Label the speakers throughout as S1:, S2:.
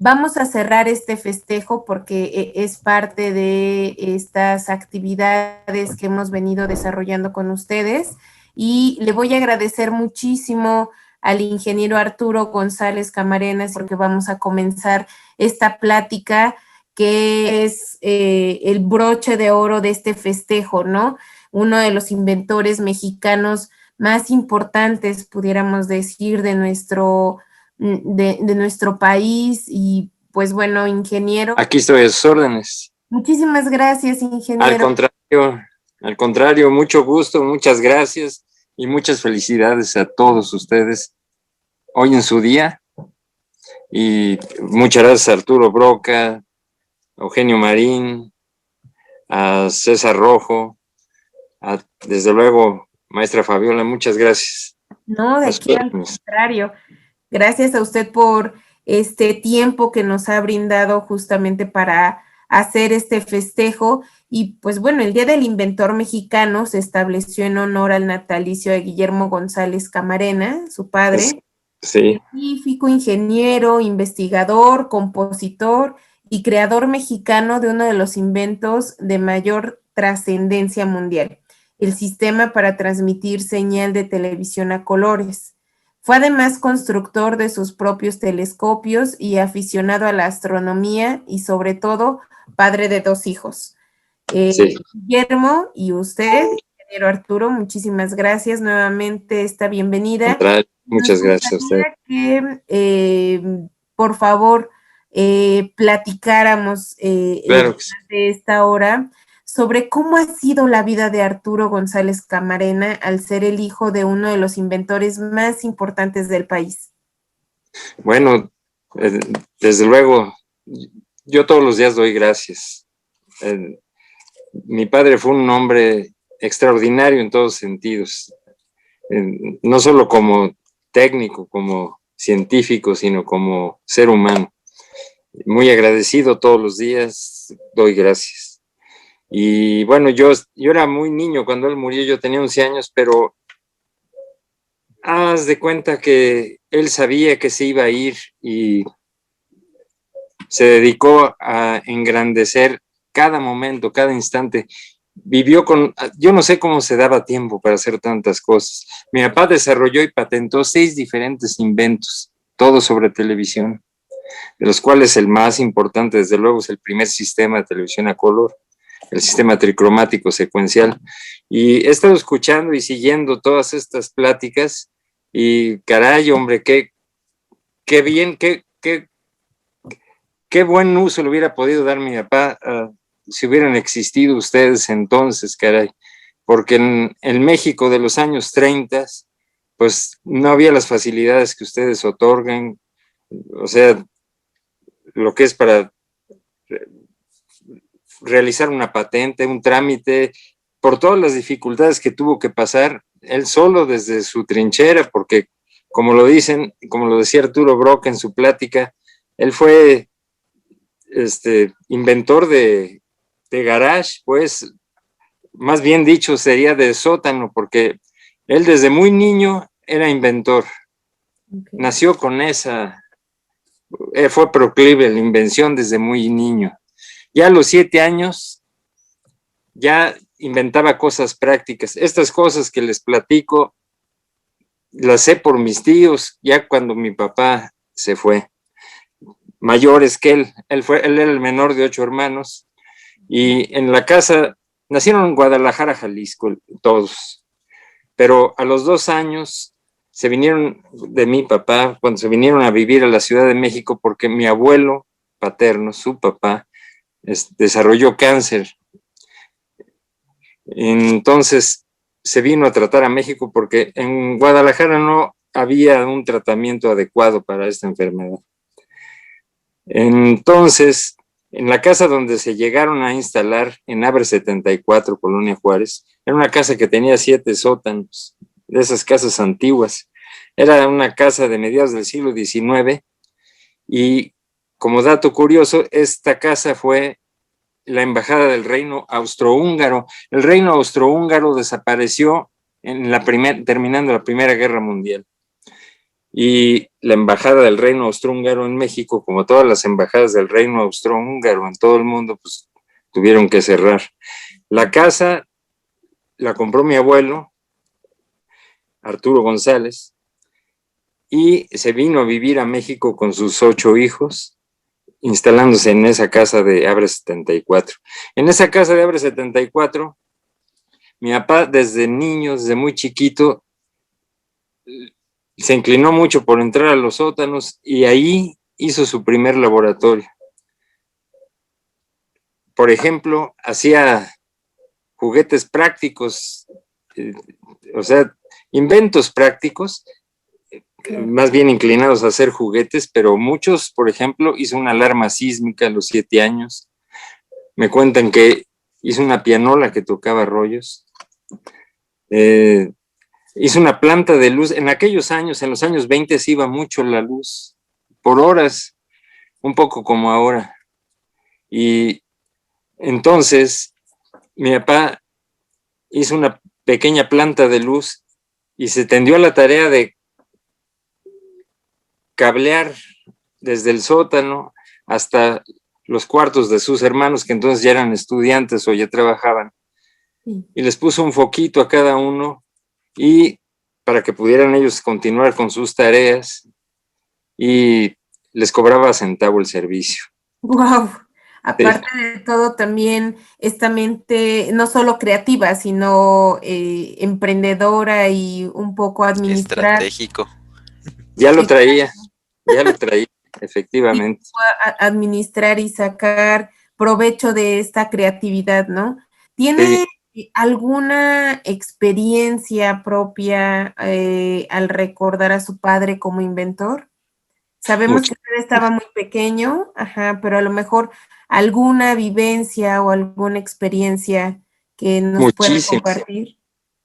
S1: Vamos a cerrar este festejo porque es parte de estas actividades que hemos venido desarrollando con ustedes y le voy a agradecer muchísimo al ingeniero Arturo González Camarenas porque vamos a comenzar esta plática que es el broche de oro de este festejo, ¿no? Uno de los inventores mexicanos más importantes, pudiéramos decir, de nuestro país y pues bueno, ingeniero.
S2: Aquí estoy a sus órdenes.
S1: Muchísimas gracias, ingeniero.
S2: Al contrario, mucho gusto, muchas gracias y muchas felicidades a todos ustedes hoy en su día. Y muchas gracias a Arturo Broca, a Eugenio Marín, a César Rojo, desde luego, maestra Fabiola, muchas gracias.
S1: No, de aquí al contrario. Gracias a usted por este tiempo que nos ha brindado justamente para hacer este festejo. Y pues bueno, el Día del Inventor Mexicano se estableció en honor al natalicio de Guillermo González Camarena, su padre.
S2: Sí.
S1: Científico, ingeniero, investigador, compositor y creador mexicano de uno de los inventos de mayor trascendencia mundial, el sistema para transmitir señal de televisión a colores. Fue además constructor de sus propios telescopios y aficionado a la astronomía y sobre todo padre de 2 hijos.
S2: Sí.
S1: Guillermo y usted, ingeniero Arturo, muchísimas gracias nuevamente esta bienvenida.
S2: Muchas gracias a usted.
S1: Que, por favor, platicáramos
S2: Claro
S1: de esta hora sobre cómo ha sido la vida de Arturo González Camarena al ser el hijo de uno de los inventores más importantes del país.
S2: Bueno, desde luego, yo todos los días doy gracias. Mi padre fue un hombre extraordinario en todos sentidos, no solo como técnico, como científico, sino como ser humano. Muy agradecido todos los días, doy gracias. Y bueno, yo era muy niño cuando él murió, yo tenía 11 años, pero haz de cuenta que él sabía que se iba a ir y se dedicó a engrandecer cada momento, cada instante. Vivió yo no sé cómo se daba tiempo para hacer tantas cosas. Mi papá desarrolló y patentó 6 diferentes inventos, todos sobre televisión, de los cuales el más importante, desde luego, es el primer sistema de televisión a color, el sistema tricromático secuencial. Y he estado escuchando y siguiendo todas estas pláticas y caray, hombre, qué bien, qué buen uso le hubiera podido dar mi papá si hubieran existido ustedes entonces, caray, porque en México de los años 30, pues no había las facilidades que ustedes otorgan, o sea, lo que es para realizar una patente, un trámite, por todas las dificultades que tuvo que pasar él solo desde su trinchera, porque como lo decía Arturo Broca en su plática, él fue inventor de garage, pues, más bien dicho, sería de sótano, porque él desde muy niño era inventor. Okay. Nació con fue proclive a la invención desde muy niño. Ya a los 7 años, ya inventaba cosas prácticas. Estas cosas que les platico, las sé por mis tíos, ya cuando mi papá se fue. Mayores que él era el menor de 8 hermanos, y en la casa, nacieron en Guadalajara, Jalisco, todos, pero a los 2 años se vinieron de mi papá, cuando se vinieron a vivir a la Ciudad de México, porque mi abuelo paterno, su papá, desarrolló cáncer. Entonces se vino a tratar a México porque en Guadalajara no había un tratamiento adecuado para esta enfermedad. Entonces, en la casa donde se llegaron a instalar, en Abre 74, Colonia Juárez, era una casa que tenía 7 sótanos, de esas casas antiguas. Era una casa de mediados del siglo XIX y, como dato curioso, esta casa fue la embajada del reino austrohúngaro. El reino austrohúngaro desapareció terminando la Primera Guerra Mundial. y la embajada del Reino Austrohúngaro en México, como todas las embajadas del Reino Austrohúngaro en todo el mundo, pues tuvieron que cerrar. La casa la compró mi abuelo, Arturo González, y se vino a vivir a México con sus 8 hijos, instalándose en esa casa de Abre 74. En esa casa de Abre 74, mi papá desde niño, desde muy chiquito, se inclinó mucho por entrar a los sótanos y ahí hizo su primer laboratorio. Por ejemplo, hacía juguetes prácticos, o sea, inventos prácticos, más bien inclinados a hacer juguetes, pero muchos, por ejemplo, hizo una alarma sísmica a los 7 años. Me cuentan que hizo una pianola que tocaba rollos. Hizo una planta de luz. En aquellos años, en los años 20, se iba mucho la luz, por horas, un poco como ahora. Y entonces, mi papá hizo una pequeña planta de luz y se tendió a la tarea de cablear desde el sótano hasta los cuartos de sus hermanos, que entonces ya eran estudiantes o ya trabajaban, y les puso un foquito a cada uno y para que pudieran ellos continuar con sus tareas, y les cobraba centavo el servicio.
S1: Wow. Aparte de todo, también esta mente no solo creativa, sino emprendedora y un poco
S3: estratégico.
S2: Ya lo traía, efectivamente.
S1: Administrar y sacar provecho de esta creatividad, ¿no? ¿Tiene alguna experiencia propia al recordar a su padre como inventor? Sabemos que usted estaba muy pequeño, pero a lo mejor alguna vivencia o alguna experiencia que nos pueda compartir.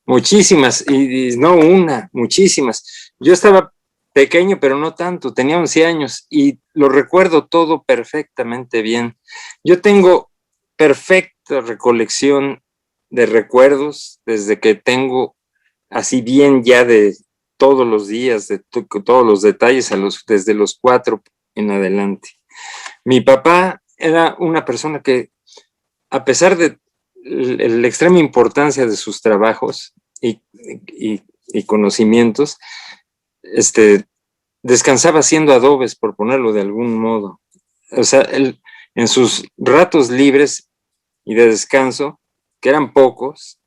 S2: Muchísimas, y no una, muchísimas. Yo estaba pequeño, pero no tanto, tenía 11 años y lo recuerdo todo perfectamente bien. Yo tengo perfecta recolección de recuerdos desde que tengo así bien ya de todos los días, de todos los detalles, desde los 4 en adelante. Mi papá era una persona que, a pesar de la extrema importancia de sus trabajos y conocimientos, descansaba haciendo adobes, por ponerlo de algún modo. O sea, él, en sus ratos libres y de descanso, que eran pocos,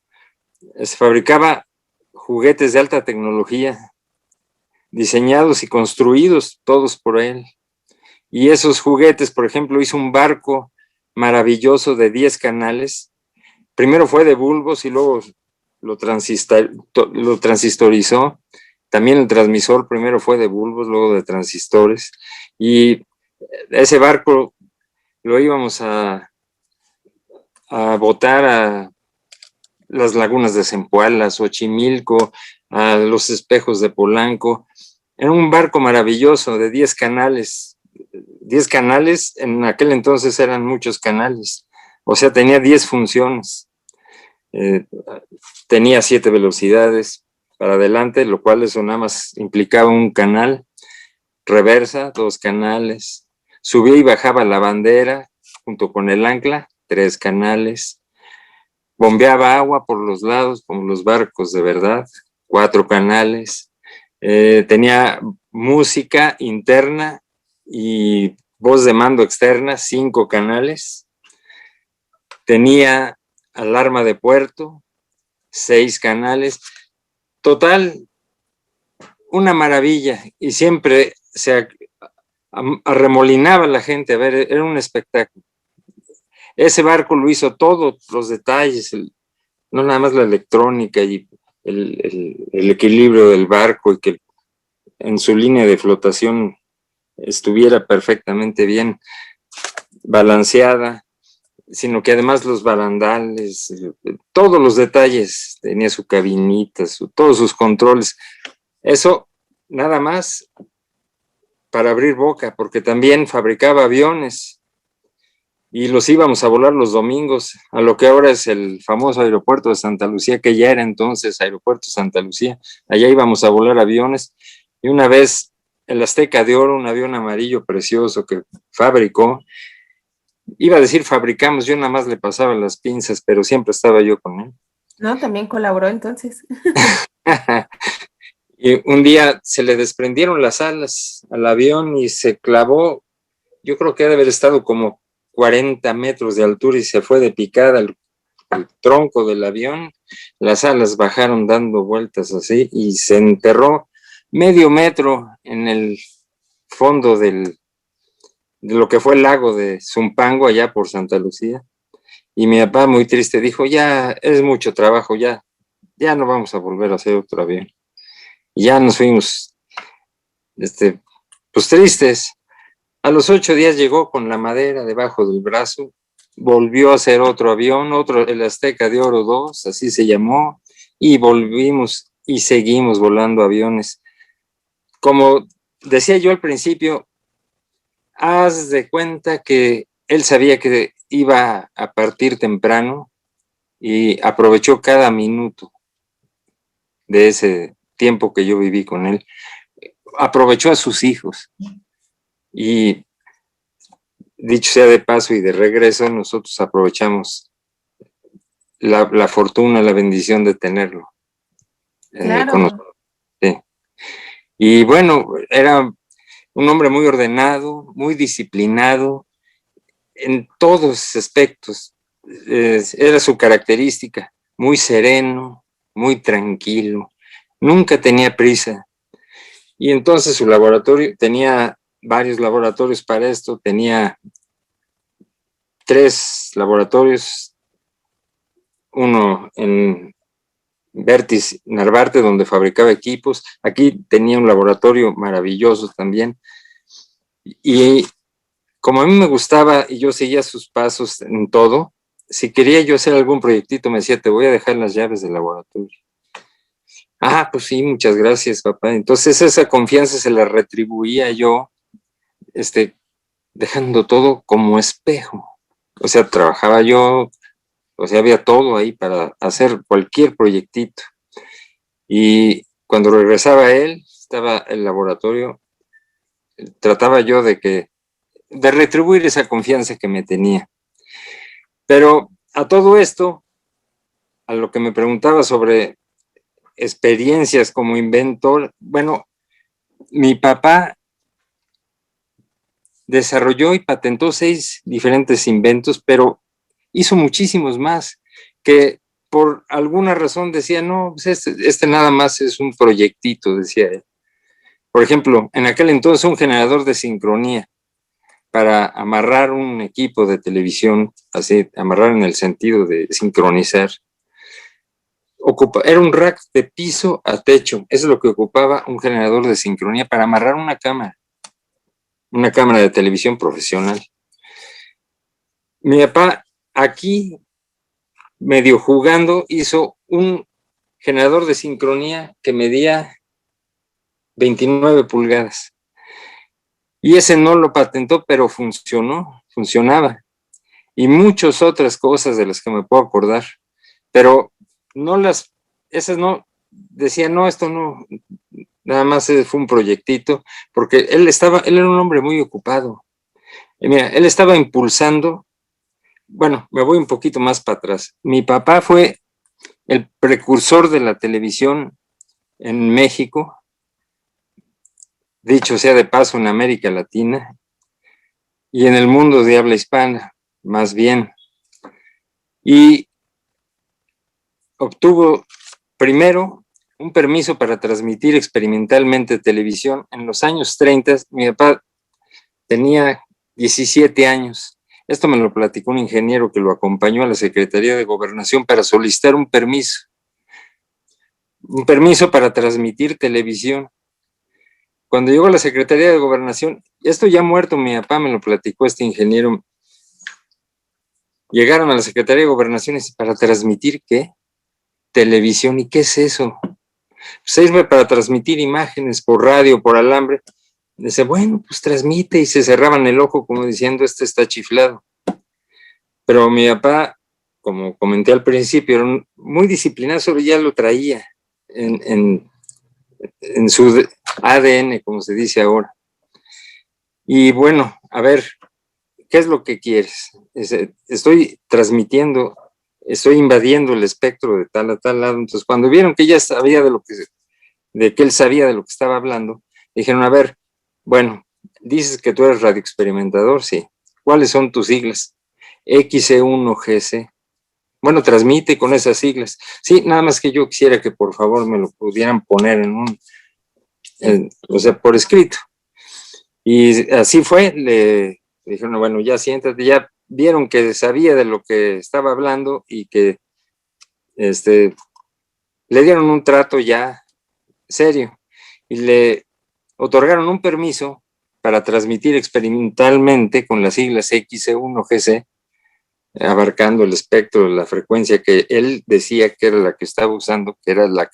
S2: se fabricaba juguetes de alta tecnología, diseñados y construidos todos por él. Y esos juguetes, por ejemplo, hizo un barco maravilloso de 10 canales. Primero fue de bulbos y luego lo transistorizó. También el transmisor primero fue de bulbos, luego de transistores. Y ese barco lo íbamos a botar a las lagunas de Zempoala, Xochimilco, a los espejos de Polanco. Era un barco maravilloso de 10 canales. 10 canales, en aquel entonces eran muchos canales. O sea, tenía 10 funciones. Tenía 7 velocidades para adelante, lo cual eso nada más implicaba un canal. Reversa, 2 canales. Subía y bajaba la bandera junto con el ancla, 3 canales. Bombeaba agua por los lados, como los barcos de verdad, 4 canales. Tenía música interna y voz de mando externa, 5 canales. Tenía alarma de puerto, 6 canales. Total, una maravilla. Y siempre se arremolinaba la gente a ver, era un espectáculo. Ese barco lo hizo todos los detalles, no nada más la electrónica y el equilibrio del barco, y que en su línea de flotación estuviera perfectamente bien balanceada, sino que además los barandales, todos los detalles, tenía su cabinita, todos sus controles. Eso nada más para abrir boca, porque también fabricaba aviones y los íbamos a volar los domingos a lo que ahora es el famoso aeropuerto de Santa Lucía, que ya era entonces Aeropuerto Santa Lucía. Allá íbamos a volar aviones, y una vez el Azteca de Oro, un avión amarillo precioso que fabricó. Iba a decir fabricamos, yo nada más le pasaba las pinzas, pero siempre estaba yo con él.
S1: ¿No? También colaboró entonces.
S2: Y un día se le desprendieron las alas al avión y se clavó, yo creo que debe haber estado como 40 metros de altura y se fue de picada el tronco del avión. Las alas bajaron dando vueltas así y se enterró medio metro en el fondo de lo que fue el lago de Zumpango, allá por Santa Lucía. Y mi papá, muy triste, dijo, ya es mucho trabajo, ya no vamos a volver a hacer otro avión. Y ya nos fuimos, pues tristes. A los 8 días llegó con la madera debajo del brazo, volvió a hacer otro avión, el Azteca de Oro 2, así se llamó, y volvimos y seguimos volando aviones. Como decía yo al principio, haz de cuenta que él sabía que iba a partir temprano y aprovechó cada minuto de ese tiempo que yo viví con él. Aprovechó a sus hijos y, dicho sea de paso y de regreso, nosotros aprovechamos la fortuna, la bendición de tenerlo con
S1: Claro.
S2: nosotros. Sí. Y bueno, era un hombre muy ordenado, muy disciplinado en todos aspectos. Era su característica, muy sereno, muy tranquilo, nunca tenía prisa. Y entonces su laboratorio tenía varios laboratorios para esto, tenía 3 laboratorios, uno en Vertis Narvarte, donde fabricaba equipos. Aquí tenía un laboratorio maravilloso también. Y como a mí me gustaba y yo seguía sus pasos en todo, si quería yo hacer algún proyectito, me decía, te voy a dejar las llaves del laboratorio. Ah, pues sí, muchas gracias, papá. Entonces esa confianza se la retribuía yo, dejando todo como espejo. O sea, trabajaba yo, o sea, había todo ahí para hacer cualquier proyectito. Y cuando regresaba él, estaba el laboratorio, trataba yo de retribuir esa confianza que me tenía. Pero a todo esto, a lo que me preguntaba sobre experiencias como inventor, bueno, mi papá desarrolló y patentó 6 diferentes inventos, pero hizo muchísimos más que por alguna razón decía, no, pues este nada más es un proyectito, decía él. Por ejemplo, en aquel entonces un generador de sincronía para amarrar un equipo de televisión, así, amarrar en el sentido de sincronizar, era un rack de piso a techo. Eso es lo que ocupaba un generador de sincronía para amarrar una cámara de televisión profesional. Mi papá aquí, medio jugando, hizo un generador de sincronía que medía 29 pulgadas. Y ese no lo patentó, pero funcionaba. Y muchas otras cosas de las que me puedo acordar. Pero esas no, decía, no, esto no, nada más fue un proyectito, porque él era un hombre muy ocupado. Y mira, él estaba impulsando, bueno, me voy un poquito más para atrás. Mi papá fue el precursor de la televisión en México, dicho sea de paso, en América Latina y en el mundo de habla hispana, más bien. Y obtuvo primero un permiso para transmitir experimentalmente televisión. En los años 30, mi papá tenía 17 años. Esto me lo platicó un ingeniero que lo acompañó a la Secretaría de Gobernación para solicitar un permiso para transmitir televisión. Cuando llegó a la Secretaría de Gobernación, esto ya muerto, mi papá me lo platicó este ingeniero, llegaron a la Secretaría de Gobernación para transmitir ¿qué? Televisión. ¿Y qué es eso? Sirve para transmitir imágenes por radio, por alambre. Dice, bueno, pues transmite, y se cerraban el ojo como diciendo, este está chiflado. Pero mi papá, como comenté al principio, era muy disciplinado, eso ya lo traía en en su ADN, como se dice ahora. Y bueno, a ver, ¿qué es lo que quieres? Estoy transmitiendo, estoy invadiendo el espectro de tal a tal lado. Entonces, cuando vieron que ella sabía de que él sabía de lo que estaba hablando, dijeron, a ver, bueno, dices que tú eres radioexperimentador, sí. ¿Cuáles son tus siglas? XC1GC. Bueno, transmite con esas siglas. Sí, nada más que yo quisiera que por favor me lo pudieran poner o sea, por escrito. Y así fue, le dijeron, bueno, ya siéntate, ya vieron que sabía de lo que estaba hablando y que le dieron un trato ya serio y le otorgaron un permiso para transmitir experimentalmente con las siglas XC1GC, abarcando el espectro, la frecuencia que él decía que era la que estaba usando, que era la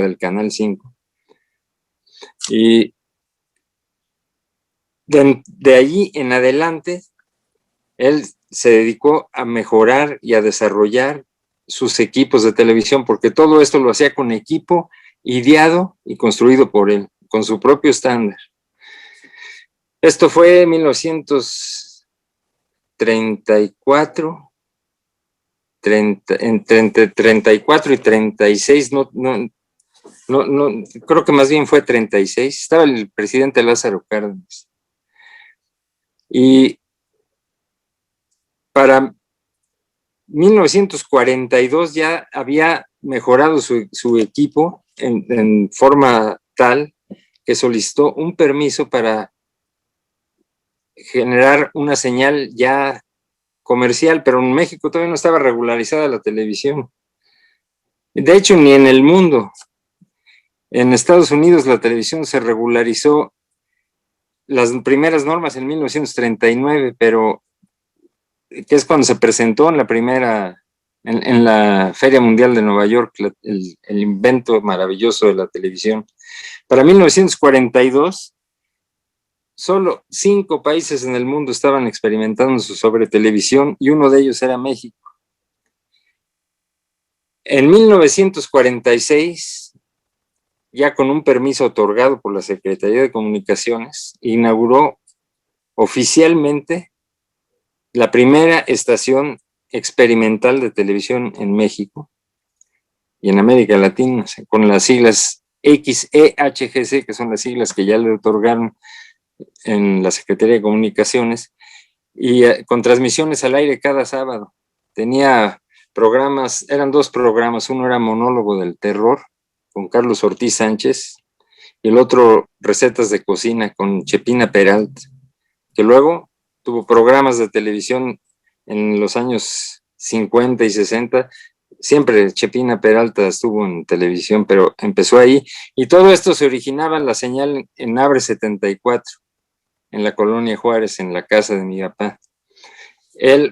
S2: del canal 5. Y de allí en adelante, él se dedicó a mejorar y a desarrollar sus equipos de televisión, porque todo esto lo hacía con equipo ideado y construido por él, con su propio estándar. Esto fue en 1934, entre 34 y 36, creo que más bien fue 36, estaba el presidente Lázaro Cárdenas. Y para 1942 ya había mejorado su equipo en forma tal que solicitó un permiso para generar una señal ya comercial, pero en México todavía no estaba regularizada la televisión. De hecho, ni en el mundo. En Estados Unidos la televisión se regularizó las primeras normas en 1939, pero que es cuando se presentó en en la Feria Mundial de Nueva York, el invento maravilloso de la televisión. Para 1942, solo 5 países en el mundo estaban experimentando sobre televisión y uno de ellos era México. En 1946, ya con un permiso otorgado por la Secretaría de Comunicaciones, inauguró oficialmente la primera estación experimental de televisión en México y en América Latina, con las siglas XEHGC, que son las siglas que ya le otorgaron en la Secretaría de Comunicaciones, y con transmisiones al aire cada sábado. Tenía programas, eran 2 programas, uno era Monólogo del Terror, con Carlos Ortiz Sánchez, y el otro Recetas de Cocina, con Chepina Peralta, que luego tuvo programas de televisión en los años 50 y 60. Siempre Chepina Peralta estuvo en televisión, pero empezó ahí. Y todo esto se originaba en la señal en Abre 74, en la Colonia Juárez, en la casa de mi papá. Él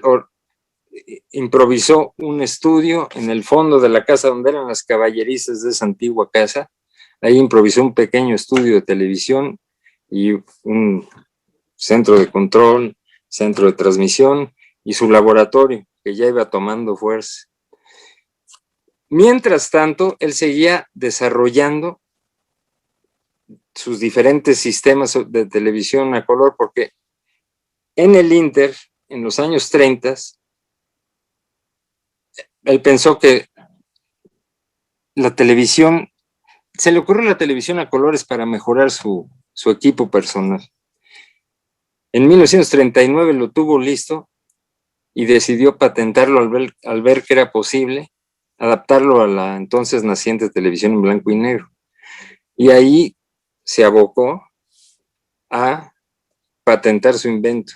S2: improvisó un estudio en el fondo de la casa donde eran las caballerizas de esa antigua casa. Ahí improvisó un pequeño estudio de televisión y un centro de control, centro de transmisión y su laboratorio, que ya iba tomando fuerza. Mientras tanto, él seguía desarrollando sus diferentes sistemas de televisión a color, porque en el Inter, en los años 30, él pensó que la televisión, se le ocurrió la televisión a colores para mejorar su equipo personal. En 1939 lo tuvo listo y decidió patentarlo al ver que era posible adaptarlo a la entonces naciente televisión en blanco y negro. Y ahí se abocó a patentar su invento.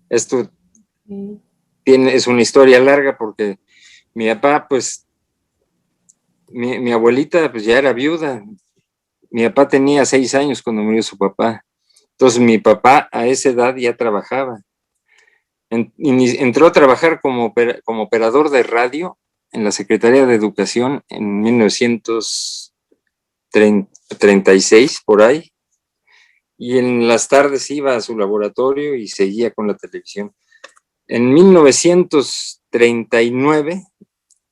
S2: Esto es una historia larga porque mi papá, pues, mi abuelita pues ya era viuda. Mi papá tenía 6 años cuando murió su papá. Entonces mi papá a esa edad ya trabajaba. Entró a trabajar como operador de radio en la Secretaría de Educación en 1936, por ahí, y en las tardes iba a su laboratorio y seguía con la televisión. En 1939,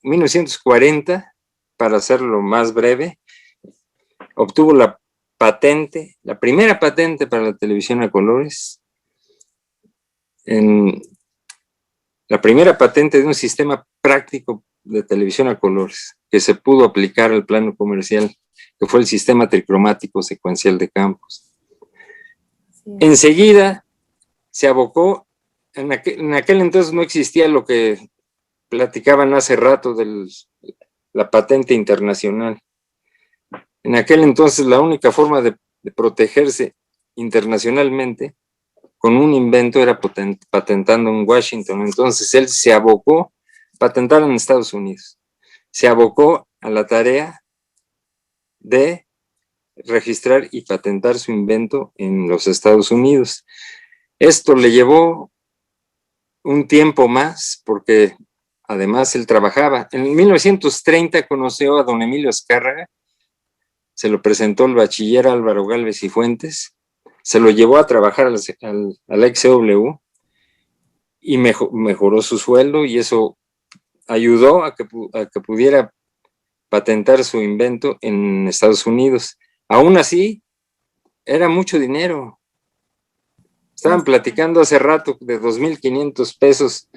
S2: 1940, para hacerlo más breve, obtuvo la patente, la primera patente para la televisión a colores, la primera patente de un sistema práctico de televisión a colores que se pudo aplicar al plano comercial, que fue el sistema tricromático secuencial de campos. Sí. Enseguida se abocó, en aquel entonces no existía lo que platicaban hace rato de la patente internacional. En aquel entonces la única forma de protegerse internacionalmente con un invento era patentando en Washington. Entonces él se abocó, patentar en Estados Unidos, se abocó a la tarea de registrar y patentar su invento en los Estados Unidos. Esto le llevó un tiempo más porque además él trabajaba. En 1930 conoció a don Emilio Azcárraga, se lo presentó el bachiller Álvaro Gálvez y Fuentes, se lo llevó a trabajar al XCW y mejoró su sueldo, y eso ayudó a que pudiera patentar su invento en Estados Unidos. Aún así, era mucho dinero. Estaban platicando hace rato de 2,500 pesos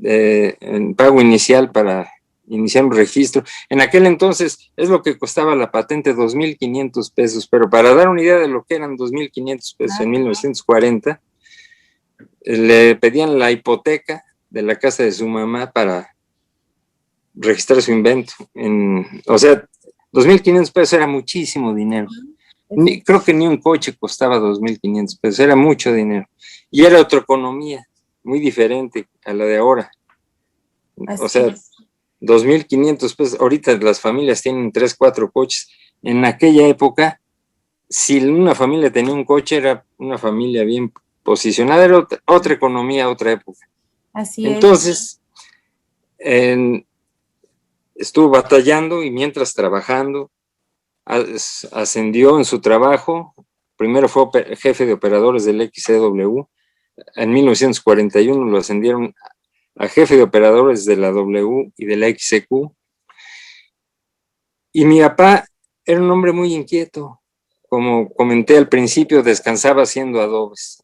S2: en pago inicial para iniciar un registro. En aquel entonces es lo que costaba la patente, 2,500 pesos, pero para dar una idea de lo que eran 2,500 pesos en 1940, le pedían la hipoteca de la casa de su mamá para registrar su invento. O sea, 2,500 pesos era muchísimo dinero. Creo que ni un coche costaba 2,500 pesos, era mucho dinero. Y era otra economía, muy diferente a la de ahora. O sea, 2,500 pesos. Ahorita las familias tienen 3, 4 coches. En aquella época, si una familia tenía un coche, era una familia bien posicionada, era otra economía, otra época.
S1: Así
S2: Entonces, estuvo batallando y mientras trabajando, ascendió en su trabajo. Primero fue jefe de operadores del XCW. En 1941 lo ascendieron a jefe de operadores de la W y de la XCQ. Y mi papá era un hombre muy inquieto. Como comenté al principio, descansaba haciendo adobes.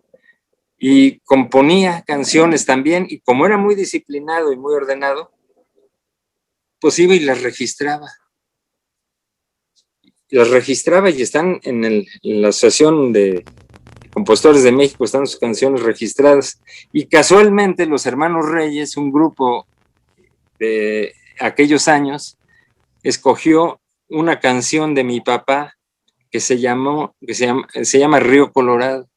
S2: Y componía canciones también, y como era muy disciplinado y muy ordenado, pues iba y las registraba. Las registraba y están en la Asociación de Compositores de México, están sus canciones registradas. Y casualmente los Hermanos Reyes, un grupo de aquellos años, escogió una canción de mi papá que se llama Río Colorado.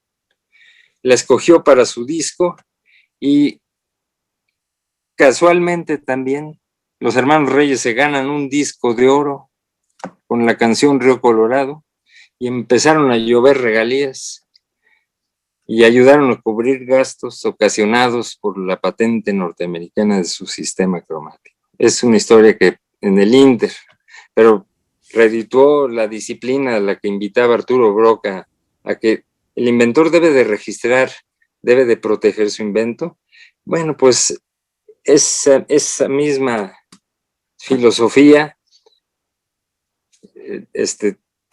S2: La escogió para su disco, y casualmente también los Hermanos Reyes se ganan un disco de oro con la canción Río Colorado, y empezaron a llover regalías y ayudaron a cubrir gastos ocasionados por la patente norteamericana de su sistema cromático. Es una historia que en el Inter, pero redituó la disciplina a la que invitaba Arturo Broca, a que el inventor debe de registrar, debe de proteger su invento. Bueno, pues esa misma filosofía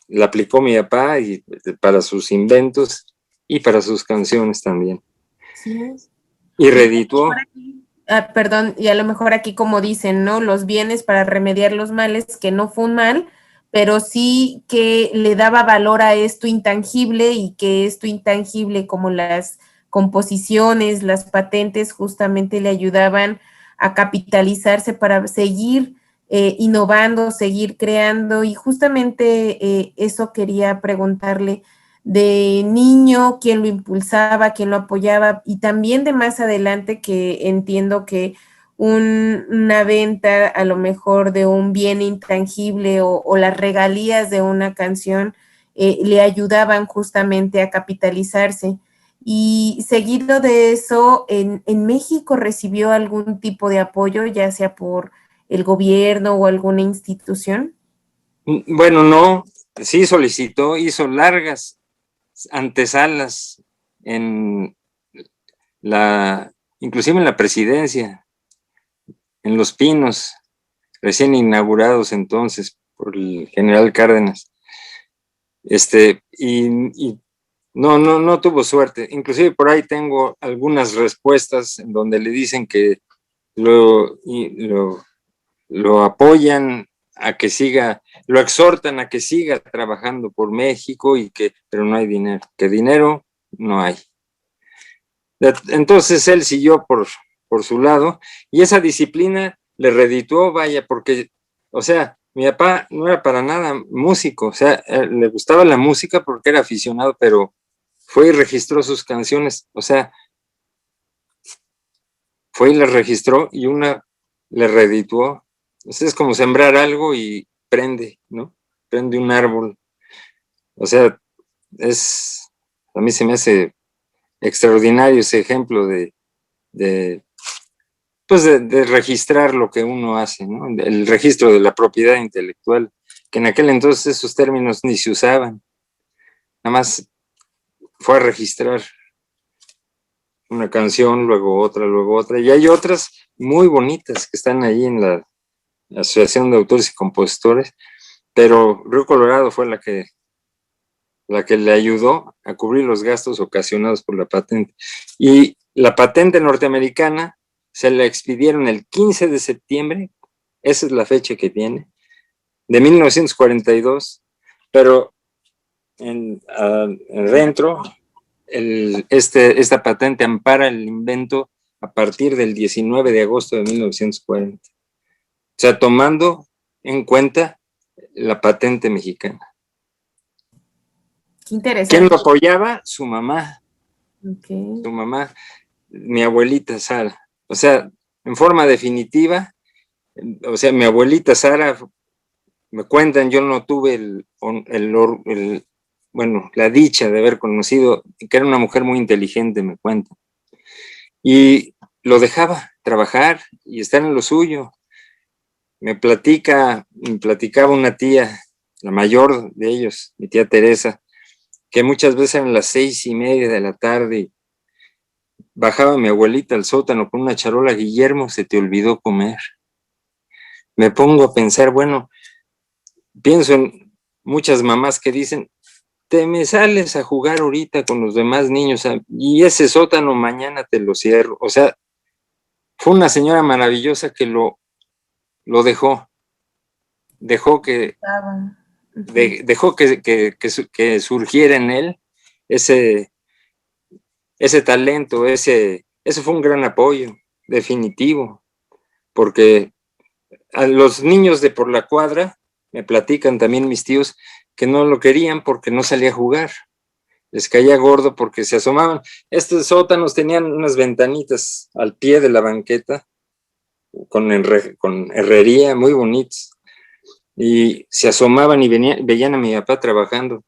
S2: la aplicó mi papá y para sus inventos y para sus canciones también.
S1: Sí.
S2: Y redituó.
S1: Perdón, y a lo mejor aquí, como dicen, ¿no? Los bienes para remediar los males, que no fue un mal, pero sí que le daba valor a esto intangible, y que esto intangible, como las composiciones, las patentes, justamente le ayudaban a capitalizarse para seguir innovando, seguir creando. Y justamente eso quería preguntarle: de niño, quién lo impulsaba, quién lo apoyaba, y también de más adelante, que entiendo que una venta a lo mejor de un bien intangible o las regalías de una canción le ayudaban justamente a capitalizarse. Y seguido de eso, en México recibió algún tipo de apoyo, ya sea por el gobierno o alguna institución.
S2: Bueno, no, sí solicitó, hizo largas antesalas inclusive en la presidencia, en Los Pinos, recién inaugurados entonces por el general Cárdenas. Y no tuvo suerte. Inclusive por ahí tengo algunas respuestas en donde le dicen que lo apoyan a que siga, lo exhortan a que siga trabajando por México pero no hay dinero, que dinero no hay. Entonces él siguió por su lado y esa disciplina le redituó, vaya, porque, o sea, mi papá no era para nada músico, o sea, le gustaba la música porque era aficionado, pero fue y registró sus canciones, o sea, fue y las registró y una le redituó. Entonces es como sembrar algo y prende, ¿no? Prende un árbol. O sea, a mí se me hace extraordinario ese ejemplo de de registrar lo que uno hace, ¿no? El registro de la propiedad intelectual, que en aquel entonces esos términos ni se usaban. Nada más fue a registrar una canción, luego otra, y hay otras muy bonitas que están ahí en la Asociación de Autores y Compositores, pero Río Colorado fue la que le ayudó a cubrir los gastos ocasionados por la patente. Y la patente norteamericana se la expidieron el 15 de septiembre, esa es la fecha que tiene, de 1942, pero dentro, esta patente ampara el invento a partir del 19 de agosto de 1940. O sea, tomando en cuenta la patente mexicana.
S1: Qué interesante.
S2: ¿Quién lo apoyaba? Su mamá.
S1: Okay.
S2: Su mamá, mi abuelita Sara. O sea, en forma definitiva, o sea, mi abuelita Sara, me cuentan, yo no tuve bueno, la dicha de haber conocido, que era una mujer muy inteligente, me cuentan. Y lo dejaba trabajar y estar en lo suyo. Me platicaba una tía, la mayor de ellos, mi tía Teresa, que muchas veces eran las 6:30 de la tarde y bajaba mi abuelita al sótano con una charola. Guillermo, se te olvidó comer. Me pongo a pensar, bueno, pienso en muchas mamás que dicen, te me sales a jugar ahorita con los demás niños y ese sótano mañana te lo cierro. O sea, fue una señora maravillosa que lo dejó que que surgiera en él ese talento, eso fue un gran apoyo, definitivo, porque a los niños de por la cuadra, me platican también mis tíos, que no lo querían porque no salía a jugar, les caía gordo porque se asomaban. Estos sótanos tenían unas ventanitas al pie de la banqueta, con herrería, muy bonitos, y se asomaban y veían a mi papá trabajando,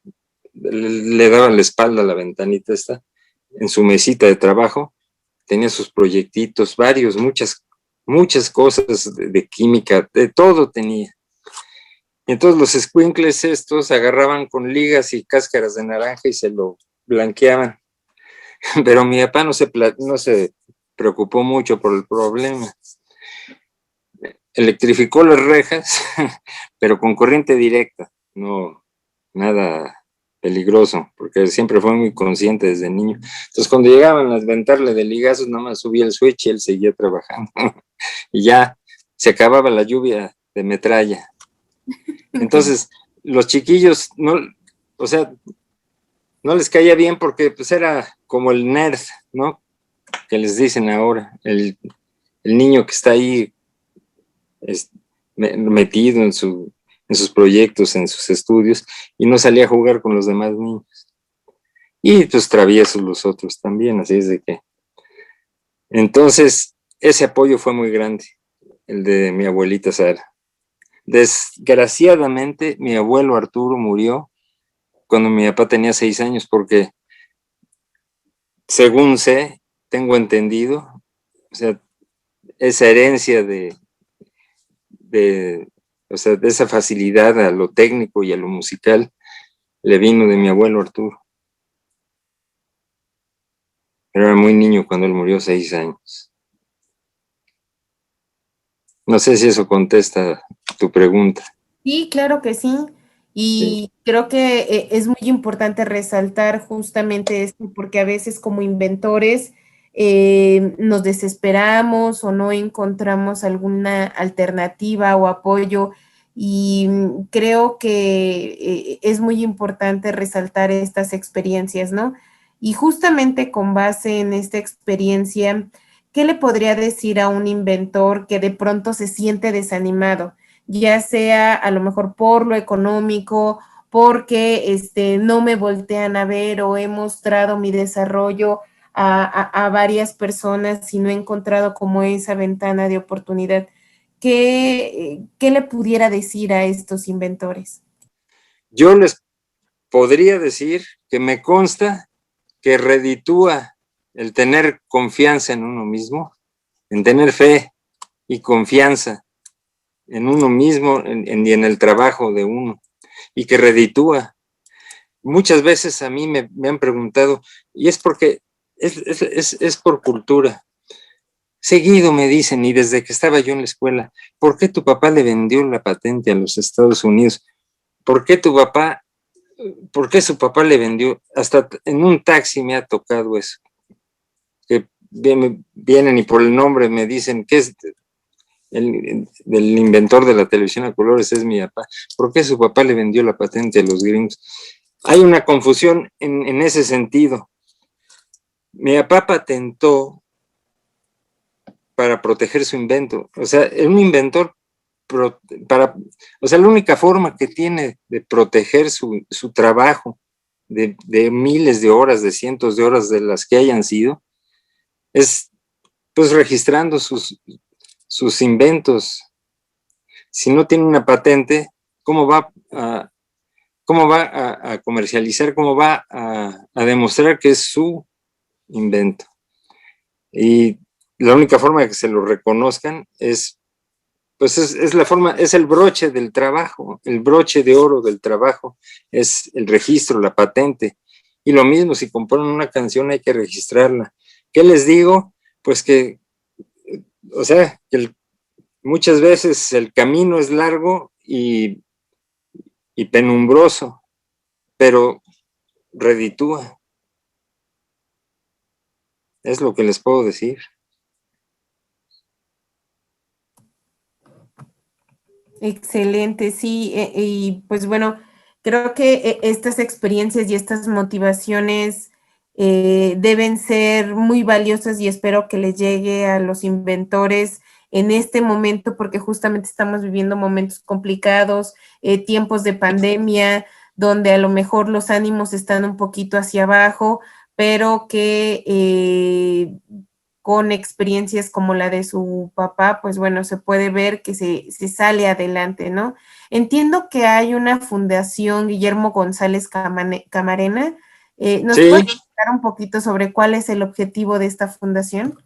S2: le daban la espalda a la ventanita esta, en su mesita de trabajo, tenía sus proyectitos, muchas cosas de química, de todo tenía. Y entonces los escuincles estos agarraban con ligas y cáscaras de naranja y se lo blanqueaban. Pero mi papá no se preocupó mucho por el problema. Electrificó las rejas, pero con corriente directa, no nada peligroso, porque siempre fue muy consciente desde niño. Entonces, cuando llegaban a ventarle de ligazos, nada más subía el switch y él seguía trabajando. Y ya se acababa la lluvia de metralla. Entonces, los chiquillos, o sea, no les caía bien porque pues era como el nerd, ¿no? Que les dicen ahora, el niño que está ahí metido en sus proyectos, en sus estudios, y no salía a jugar con los demás niños. Y pues traviesos los otros también, así es de que. Entonces, ese apoyo fue muy grande, el de mi abuelita Sara. Desgraciadamente, mi abuelo Arturo murió cuando mi papá tenía 6 años, porque según tengo entendido, o sea, esa herencia o sea, de esa facilidad a lo técnico y a lo musical, le vino de mi abuelo Arturo. Pero era muy niño cuando él murió, 6 años. No sé si eso contesta tu pregunta.
S1: Sí, claro que sí.
S2: Sí.
S1: Y creo que es muy importante resaltar justamente esto, porque a veces como inventores nos desesperamos o no encontramos alguna alternativa o apoyo. Y creo que es muy importante resaltar estas experiencias, ¿no? Y justamente con base en esta experiencia, ¿qué le podría decir a un inventor que de pronto se siente desanimado? Ya sea a lo mejor por lo económico, porque no me voltean a ver o he mostrado mi desarrollo a varias personas y no he encontrado como esa ventana de oportunidad. ¿Qué le pudiera decir a estos inventores?
S2: Yo les podría decir que me consta que reditúa el tener confianza en uno mismo, en tener fe y confianza en uno mismo y en el trabajo de uno, y que reditúa. Muchas veces a mí me han preguntado, y es porque es por cultura. Seguido me dicen, y desde que estaba yo en la escuela, ¿por qué tu papá le vendió la patente a los Estados Unidos? ¿Por qué tu papá, por qué su papá le vendió? Hasta en un taxi me ha tocado eso, que vienen y por el nombre me dicen que es del inventor de la televisión a colores, es mi papá. ¿Por qué su papá le vendió la patente a los gringos? Hay una confusión en ese sentido. Mi papá patentó para proteger su invento. O sea, es un inventor para, o sea, la única forma que tiene de proteger su trabajo de miles de horas, de cientos de horas de las que hayan sido, es pues registrando sus inventos. Si no tiene una patente, ¿cómo va a, cómo va a comercializar? ¿Cómo va a demostrar que es su invento? Y la única forma de que se lo reconozcan es, pues es la forma, es el broche del trabajo, el broche de oro del trabajo, es el registro, la patente. Y lo mismo, si componen una canción hay que registrarla. ¿Qué les digo? Pues que, o sea, que muchas veces el camino es largo y penumbroso, pero reditúa. Es lo que les puedo decir.
S1: Excelente, sí, y pues bueno, creo que estas experiencias y estas motivaciones deben ser muy valiosas y espero que les llegue a los inventores en este momento porque justamente estamos viviendo momentos complicados, tiempos de pandemia, donde a lo mejor los ánimos están un poquito hacia abajo, pero que con experiencias como la de su papá, pues bueno, se puede ver que se sale adelante, ¿no? Entiendo que hay una fundación Guillermo González Camarena. ¿Nos puedes
S2: Sí,
S1: contar un poquito sobre cuál es el objetivo de esta fundación?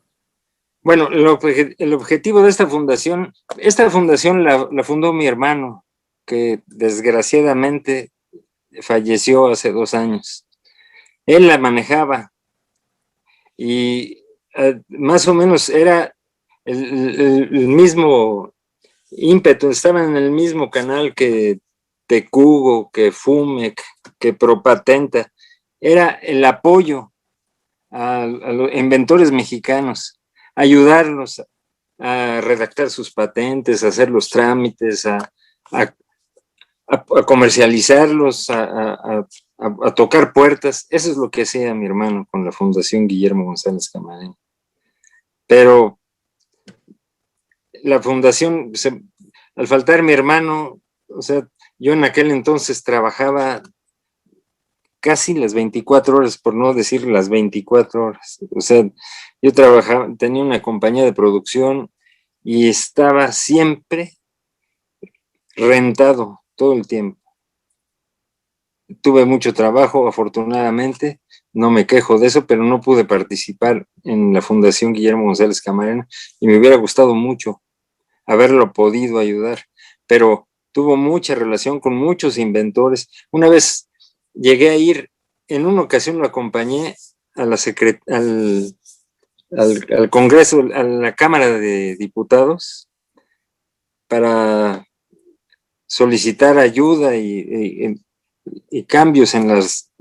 S2: bueno, el objetivo de esta fundación la fundó mi hermano, que desgraciadamente falleció hace 2 años. Él la manejaba y más o menos era el mismo ímpetu, estaban en el mismo canal que Tecugo, que Fumec, que Propatenta. Era el apoyo a los inventores mexicanos, ayudarlos a redactar sus patentes, a hacer los trámites, a, a comercializarlos, a tocar puertas. Eso es lo que hacía mi hermano con la Fundación Guillermo González Camarena. Pero la fundación, al faltar mi hermano, o sea, yo en aquel entonces trabajaba casi las 24 horas, por no decir las 24 horas. O sea, yo trabajaba, tenía una compañía de producción y estaba siempre rentado todo el tiempo. Tuve mucho trabajo, afortunadamente, no me quejo de eso, pero no pude participar en la Fundación Guillermo González Camarena y me hubiera gustado mucho haberlo podido ayudar, pero tuvo mucha relación con muchos inventores. Una vez llegué a ir, en una ocasión lo acompañé a la al Congreso, a la Cámara de Diputados, para solicitar ayuda y cambios en las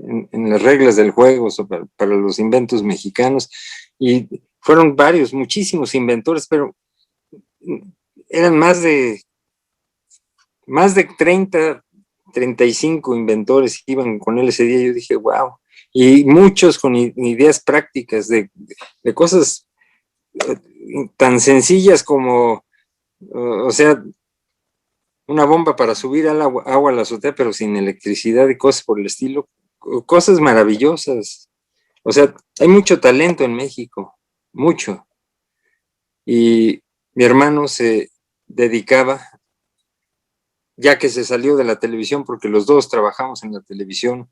S2: reglas del juego para los inventos mexicanos. Y fueron muchísimos inventores, pero eran más de 35 inventores iban con él ese día. Yo dije, wow. Y muchos con ideas prácticas de cosas tan sencillas como, o sea, una bomba para subir agua a la azotea, pero sin electricidad y cosas por el estilo. Cosas maravillosas. O sea, hay mucho talento en México, mucho. Y mi hermano se dedicaba, ya que se salió de la televisión, porque los dos trabajamos en la televisión.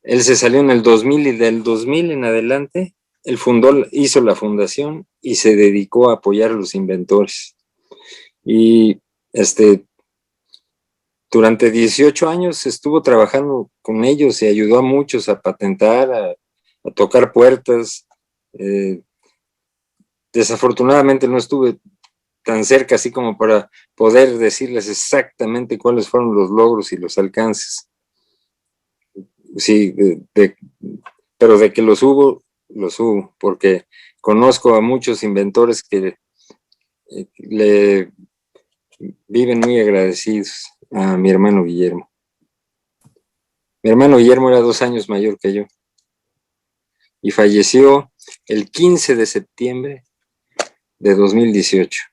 S2: Él se salió en el 2000 y del 2000 en adelante, él hizo la fundación y se dedicó a apoyar a los inventores. Y durante 18 años estuvo trabajando con ellos y ayudó a muchos a patentar, a tocar puertas. Desafortunadamente no estuve tan cerca así como para poder decirles exactamente cuáles fueron los logros y los alcances. Sí, pero de que los hubo, porque conozco a muchos inventores que le viven muy agradecidos a mi hermano Guillermo. Mi hermano Guillermo era 2 años mayor que yo y falleció el 15 de septiembre de 2018.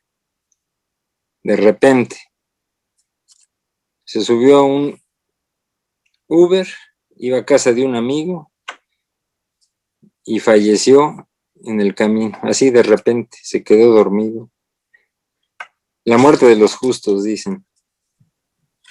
S2: De repente, se subió a un Uber, iba a casa de un amigo y falleció en el camino. Así de repente, se quedó dormido. La muerte de los justos, dicen.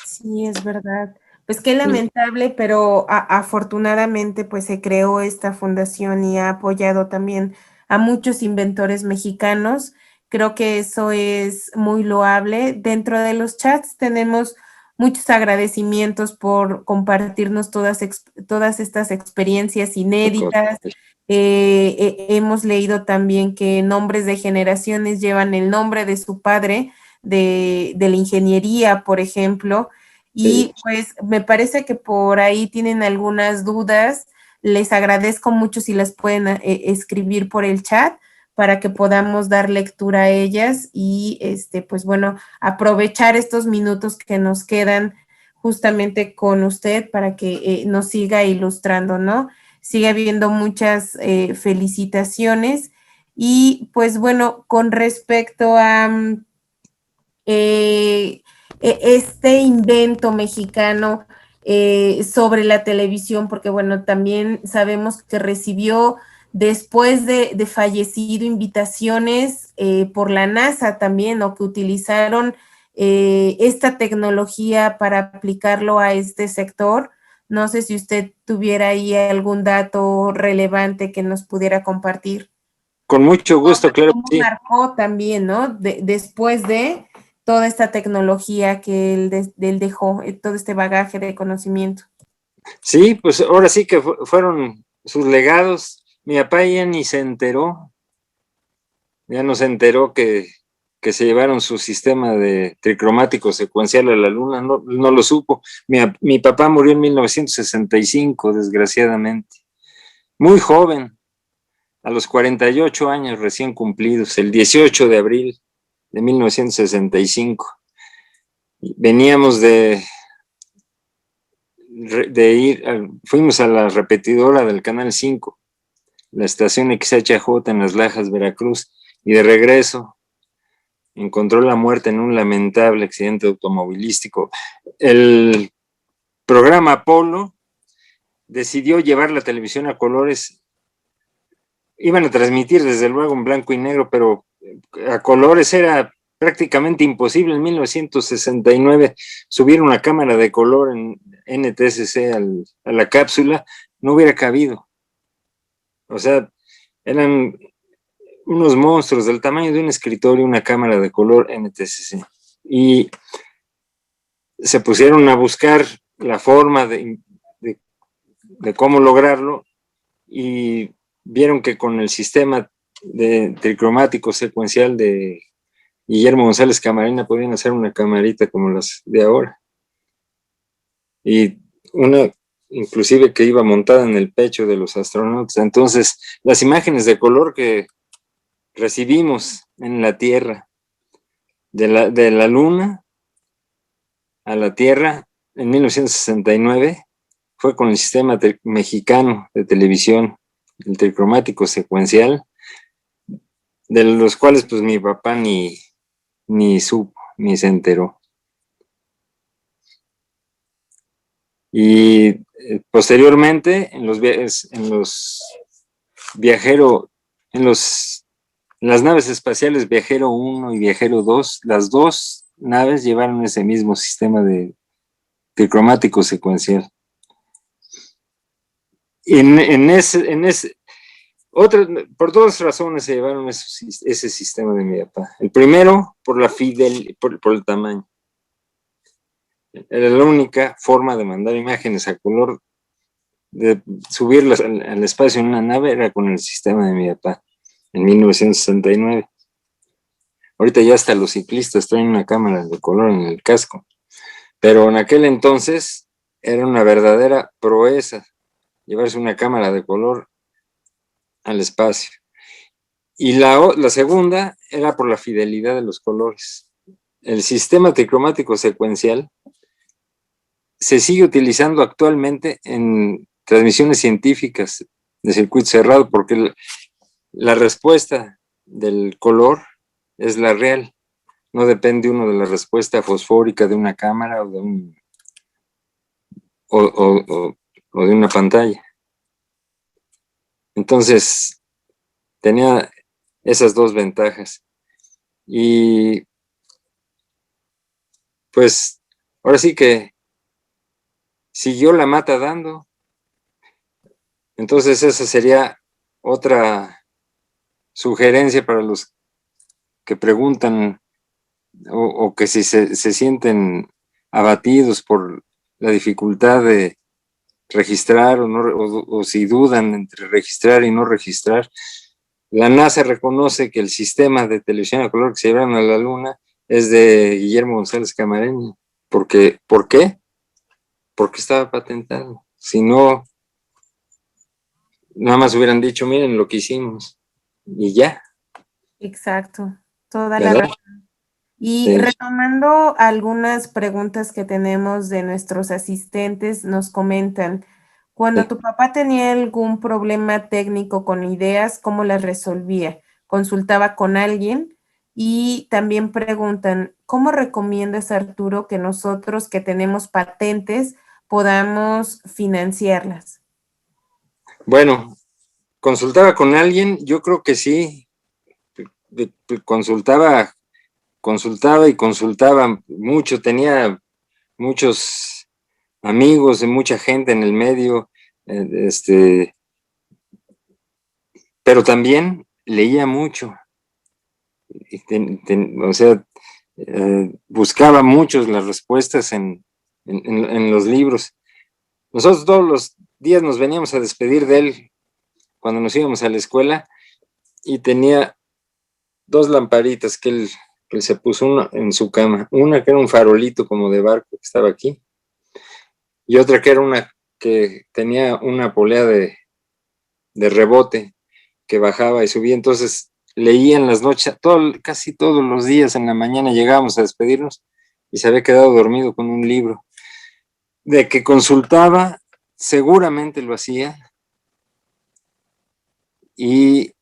S1: Sí, es verdad. Pues qué lamentable, pero afortunadamente pues se creó esta fundación y ha apoyado también a muchos inventores mexicanos. Creo que eso es muy loable. Dentro de los chats tenemos muchos agradecimientos por compartirnos todas estas experiencias inéditas. Hemos leído también que nombres de generaciones llevan el nombre de su padre de la ingeniería, por ejemplo. Y pues me parece que por ahí tienen algunas dudas. Les agradezco mucho si las pueden escribir por el chat para que podamos dar lectura a ellas y pues bueno, aprovechar estos minutos que nos quedan justamente con usted para que nos siga ilustrando, ¿no? Sigue habiendo muchas felicitaciones y pues bueno, con respecto a este invento mexicano sobre la televisión, porque bueno, también sabemos que recibió después de fallecido invitaciones por la NASA también, o que utilizaron esta tecnología para aplicarlo a este sector. No sé si usted tuviera ahí algún dato relevante que nos pudiera compartir.
S2: Con mucho gusto, claro.
S1: ¿Cómo
S2: Sí.
S1: marcó también, ¿no? Después de toda esta tecnología que él dejó, todo este bagaje de conocimiento.
S2: Sí, pues ahora sí que fueron sus legados. Mi papá ya ni se enteró, ya no se enteró que se llevaron su sistema de tricromático secuencial a la luna, no lo supo. Mi papá murió en 1965, desgraciadamente. Muy joven, a los 48 años recién cumplidos, el 18 de abril de 1965. Veníamos fuimos a la repetidora del Canal 5, la estación XHJ en Las Lajas, Veracruz, y de regreso encontró la muerte en un lamentable accidente automovilístico. El programa Apolo decidió llevar la televisión a colores. Iban a transmitir desde luego en blanco y negro, pero a colores era prácticamente imposible. En 1969 subir una cámara de color en NTSC a la cápsula no hubiera cabido. O sea, eran unos monstruos del tamaño de un escritorio, una cámara de color NTSC. Y se pusieron a buscar la forma de cómo lograrlo y vieron que con el sistema de tricromático secuencial de Guillermo González Camarena podían hacer una camarita como las de ahora. y una inclusive que iba montada en el pecho de los astronautas. Entonces, las imágenes de color que recibimos en la Tierra, de la Luna a la Tierra en 1969, fue con el sistema mexicano de televisión, el tricromático secuencial, de los cuales pues mi papá ni supo, ni se enteró. Y posteriormente, en las naves espaciales Viajero 1 y Viajero 2, las dos naves llevaron ese mismo sistema de tricromático secuencial. Por dos razones se llevaron ese sistema de mi papá. El primero, por el tamaño. Era la única forma de mandar imágenes a color, de subirlas al espacio en una nave, era con el sistema de mi papá, en 1969. Ahorita ya hasta los ciclistas traen una cámara de color en el casco, pero en aquel entonces era una verdadera proeza llevarse una cámara de color al espacio. Y la segunda era por la fidelidad de los colores. El sistema tricromático secuencial se sigue utilizando actualmente en transmisiones científicas de circuito cerrado, porque la respuesta del color es la real. No depende uno de la respuesta fosfórica de una cámara o de una pantalla. Entonces, tenía esas dos ventajas. Y pues, ahora sí que siguió la mata dando. Entonces, esa sería otra sugerencia para los que preguntan o que si se sienten abatidos por la dificultad de registrar o si dudan entre registrar y no registrar. La NASA reconoce que el sistema de televisión a color que se llevaron a la Luna es de Guillermo González Camarena. ¿Por qué? Porque estaba patentado. Si no, nada más hubieran dicho, miren lo que hicimos, y ya.
S1: Exacto, toda la
S2: ¿Verdad?
S1: razón. Y
S2: Sí.
S1: retomando algunas preguntas que tenemos de nuestros asistentes, nos comentan, cuando
S2: Sí.
S1: tu papá tenía algún problema técnico con ideas, ¿cómo las resolvía? ¿Consultaba con alguien? Y también preguntan, ¿cómo recomiendas, Arturo, que nosotros que tenemos patentes podamos financiarlas?
S2: Bueno, consultaba con alguien, yo creo que sí, consultaba y consultaba mucho, tenía muchos amigos y mucha gente en el medio, pero también leía mucho, o sea, buscaba mucho las respuestas en los libros. Nosotros todos los días nos veníamos a despedir de él cuando nos íbamos a la escuela y tenía dos lamparitas que él se puso en su cama. Una que era un farolito como de barco que estaba aquí y otra que era una que tenía una polea de rebote que bajaba y subía. Entonces leía en las noches, casi todos los días en la mañana llegábamos a despedirnos y se había quedado dormido con un libro. De que consultaba, seguramente lo hacía, y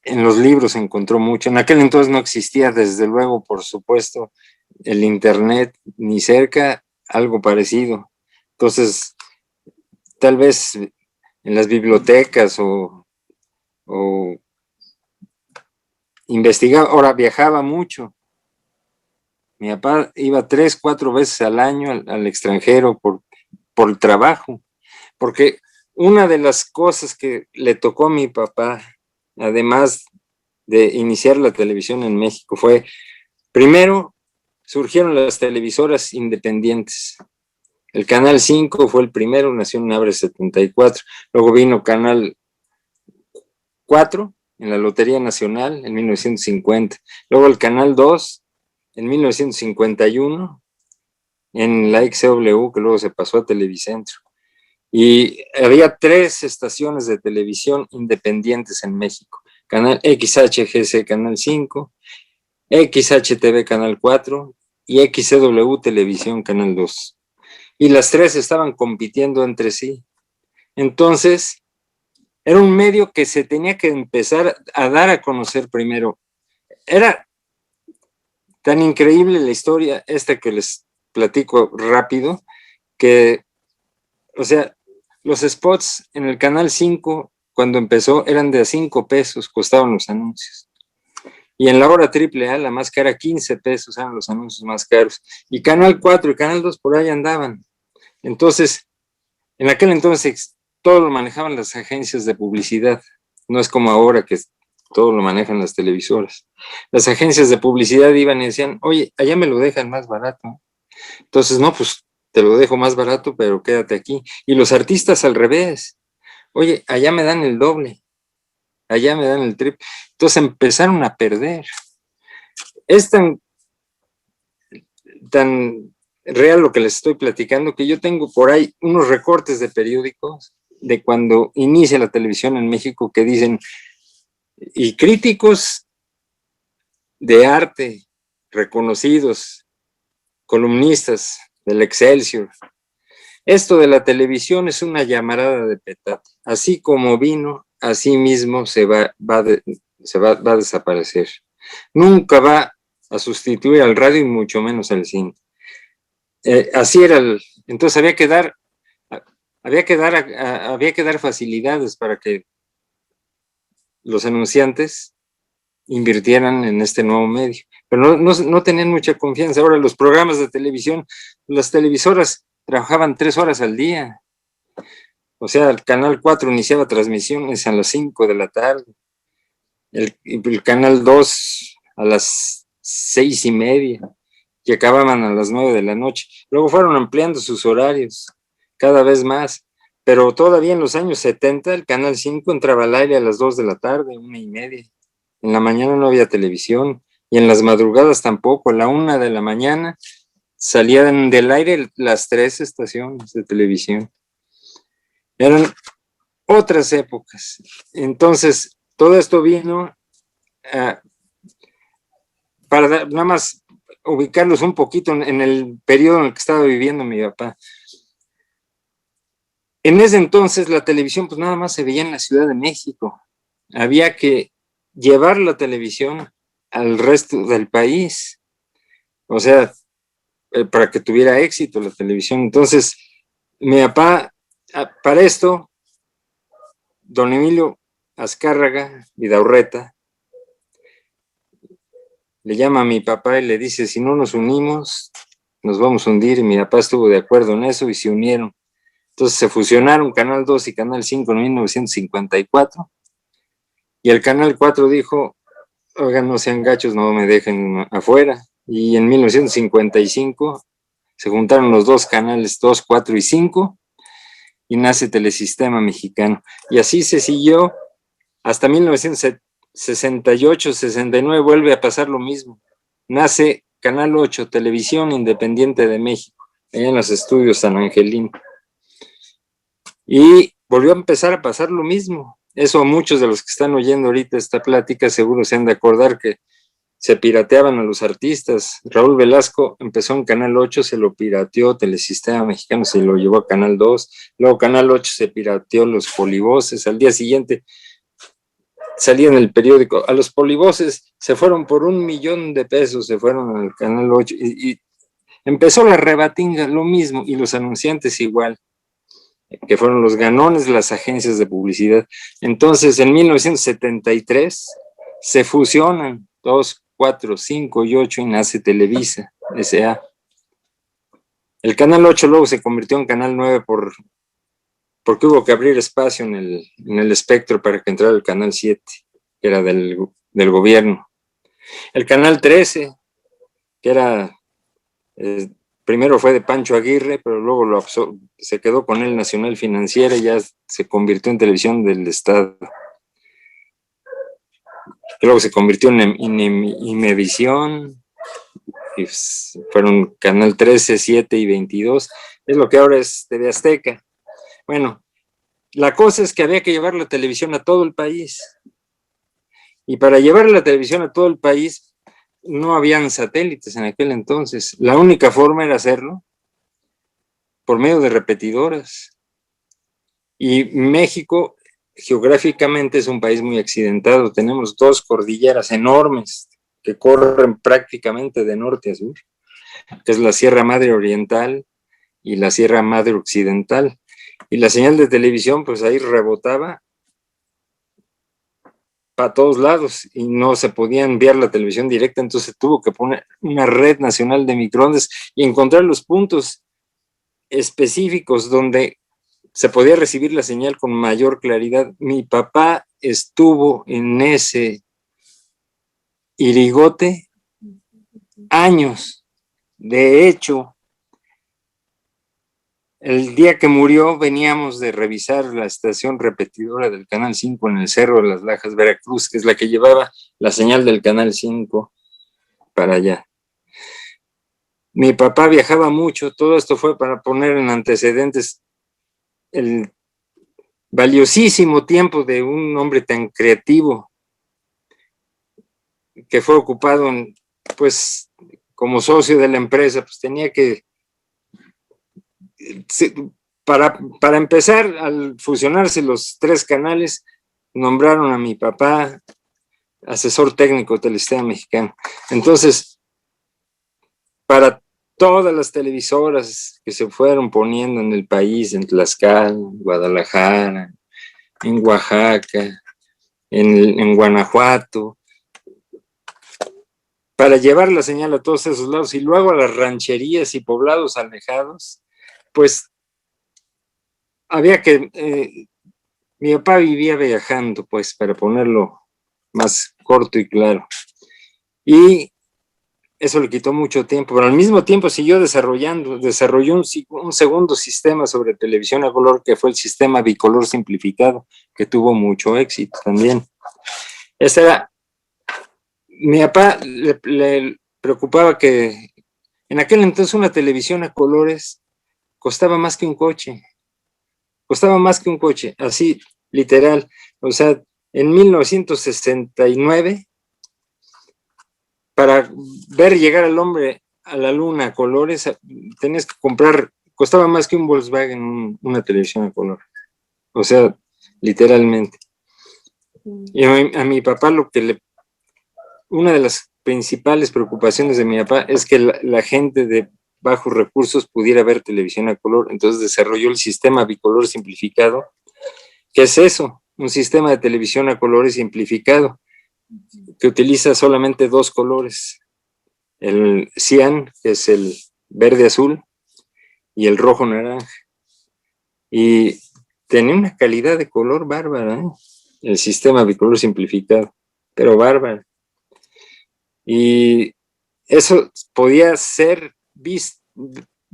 S2: en los libros encontró mucho. En aquel entonces no existía, desde luego, por supuesto, el internet, ni cerca, algo parecido. Entonces, tal vez en las bibliotecas o investigaba, ahora viajaba mucho. Mi papá iba 3, 4 veces al año al extranjero por el trabajo, porque una de las cosas que le tocó a mi papá, además de iniciar la televisión en México, fue, primero, surgieron las televisoras independientes. El Canal 5 fue el primero, nació en abril 74. Luego vino Canal 4 en la Lotería Nacional en 1950. Luego el Canal 2 en 1951 en la XW, que luego se pasó a Televicentro. Y había 3 estaciones de televisión independientes en México. Canal XHGC, Canal 5, XHTV, Canal 4 y XCW Televisión, Canal 2. Y las 3 estaban compitiendo entre sí. Entonces, era un medio que se tenía que empezar a dar a conocer primero. Era tan increíble la historia esta que les platico rápido, que, o sea, los spots en el Canal 5, cuando empezó, eran de a 5 pesos, costaban los anuncios. Y en la hora AAA, la más cara, 15 pesos, eran los anuncios más caros. Y Canal 4 y Canal 2 por ahí andaban. Entonces, en aquel entonces, todo lo manejaban las agencias de publicidad. No es como ahora que todo lo manejan las televisoras. Las agencias de publicidad iban y decían, oye, allá me lo dejan más barato. Entonces, no, pues te lo dejo más barato, pero quédate aquí. Y los artistas al revés. Oye, allá me dan el doble, allá me dan el triple. Entonces empezaron a perder. Es tan real lo que les estoy platicando que yo tengo por ahí unos recortes de periódicos de cuando inicia la televisión en México que dicen, y críticos de arte reconocidos, columnistas del Excelsior, esto de la televisión es una llamarada de petate. Así como vino, así mismo se va a desaparecer. Nunca va a sustituir al radio y mucho menos al cine. Así era. Entonces había que dar facilidades para que los anunciantes invirtieran en este nuevo medio. Pero no tenían mucha confianza. Ahora los programas de televisión, las televisoras trabajaban 3 horas al día. O sea, el Canal 4 iniciaba transmisiones a las 5 de la tarde. El Canal 2 a las 6:30 y acababan a las 9 de la noche. Luego fueron ampliando sus horarios cada vez más. Pero todavía en los años 70 el Canal 5 entraba al aire a las 2 de la tarde, 1:30. En la mañana no había televisión y en las madrugadas tampoco. A la 1 de la mañana salían del aire las 3 estaciones de televisión. Eran otras épocas. Entonces, todo esto vino para nada más ubicarlos un poquito en el periodo en el que estaba viviendo mi papá. En ese entonces la televisión pues nada más se veía en la Ciudad de México. Había que llevar la televisión al resto del país. O sea, para que tuviera éxito la televisión. Entonces, mi papá, para esto, don Emilio Azcárraga Vidaurreta le llama a mi papá y le dice, si no nos unimos, nos vamos a hundir. Y mi papá estuvo de acuerdo en eso y se unieron. Entonces se fusionaron Canal 2 y Canal 5 en 1954. Y el Canal 4 dijo, oigan, no sean gachos, no me dejen afuera. Y en 1955 se juntaron los 2 canales, 2, 4 y 5, y nace Telesistema Mexicano. Y así se siguió hasta 1968, 69, vuelve a pasar lo mismo. Nace Canal 8, Televisión Independiente de México, allá en los estudios San Angelín. Y volvió a empezar a pasar lo mismo. Eso muchos de los que están oyendo ahorita esta plática seguro se han de acordar que se pirateaban a los artistas. Raúl Velasco empezó en Canal 8, se lo pirateó Telesistema Mexicano, se lo llevó a Canal 2, luego Canal 8 se pirateó los polivoces, al día siguiente salía en el periódico, a los polivoces se fueron por $1,000,000, se fueron al Canal 8, y empezó la rebatinga, lo mismo, y los anunciantes igual, que fueron los ganones de las agencias de publicidad. Entonces, en 1973 se fusionan 2, 4, 5 y 8 y nace Televisa S.A. El Canal 8 luego se convirtió en Canal 9 porque hubo que abrir espacio en el espectro para que entrara el Canal 7, que era del gobierno. El Canal 13, que era, primero fue de Pancho Aguirre, pero luego se quedó con él Nacional Financiera y ya se convirtió en televisión del Estado. Luego se convirtió en Imevisión, y fueron Canal 13, 7 y 22, es lo que ahora es TV Azteca. Bueno, la cosa es que había que llevar la televisión a todo el país, y para llevar la televisión a todo el país no habían satélites en aquel entonces. La única forma era hacerlo por medio de repetidoras. Y México geográficamente es un país muy accidentado. Tenemos dos cordilleras enormes que corren prácticamente de norte a sur, que es la Sierra Madre Oriental y la Sierra Madre Occidental. Y la señal de televisión, pues ahí rebotaba para todos lados y no se podía enviar la televisión directa, entonces tuvo que poner una red nacional de microondas y encontrar los puntos específicos donde se podía recibir la señal con mayor claridad. Mi papá estuvo en ese irigote años. De hecho, el día que murió veníamos de revisar la estación repetidora del Canal 5 en el Cerro de las Lajas, Veracruz, que es la que llevaba la señal del Canal 5 para allá. Mi papá viajaba mucho, todo esto fue para poner en antecedentes el valiosísimo tiempo de un hombre tan creativo que fue ocupado en, pues, como socio de la empresa, pues tenía que, para empezar, al fusionarse los tres canales, nombraron a mi papá asesor técnico de Telesistema Mexicano. Entonces, para todas las televisoras que se fueron poniendo en el país, en Tlaxcala, en Guadalajara, en Oaxaca, en Guanajuato, para llevar la señal a todos esos lados y luego a las rancherías y poblados alejados, pues había que, mi papá vivía viajando, pues, para ponerlo más corto y claro. Y eso le quitó mucho tiempo, pero al mismo tiempo siguió desarrolló un segundo sistema sobre televisión a color, que fue el sistema bicolor simplificado, que tuvo mucho éxito también. Esta era, mi papá le preocupaba que en aquel entonces una televisión a colores costaba más que un coche, así literal. O sea, en 1969, para ver llegar al hombre a la luna a colores, tenías que comprar, costaba más que un Volkswagen una televisión a color. O sea, literalmente. Y a mi papá una de las principales preocupaciones de mi papá es que la gente de bajos recursos pudiera ver televisión a color. Entonces desarrolló el sistema bicolor simplificado. ¿Qué es eso? Un sistema de televisión a colores simplificado que utiliza solamente dos colores, el cian, que es el verde azul, y el rojo naranja. Y tenía una calidad de color bárbara, ¿eh? El sistema bicolor simplificado, pero bárbara. Y eso podía ser visto,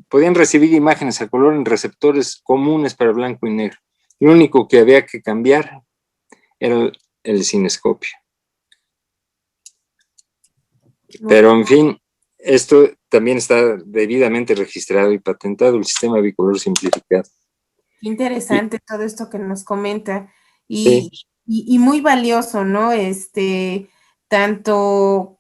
S2: podían recibir imágenes a color en receptores comunes para blanco y negro. Lo único que había que cambiar era el cinescopio. Pero en fin, esto también está debidamente registrado y patentado, el sistema bicolor simplificado.
S1: Interesante todo esto que nos comenta y, sí. y muy valioso, ¿no? Tanto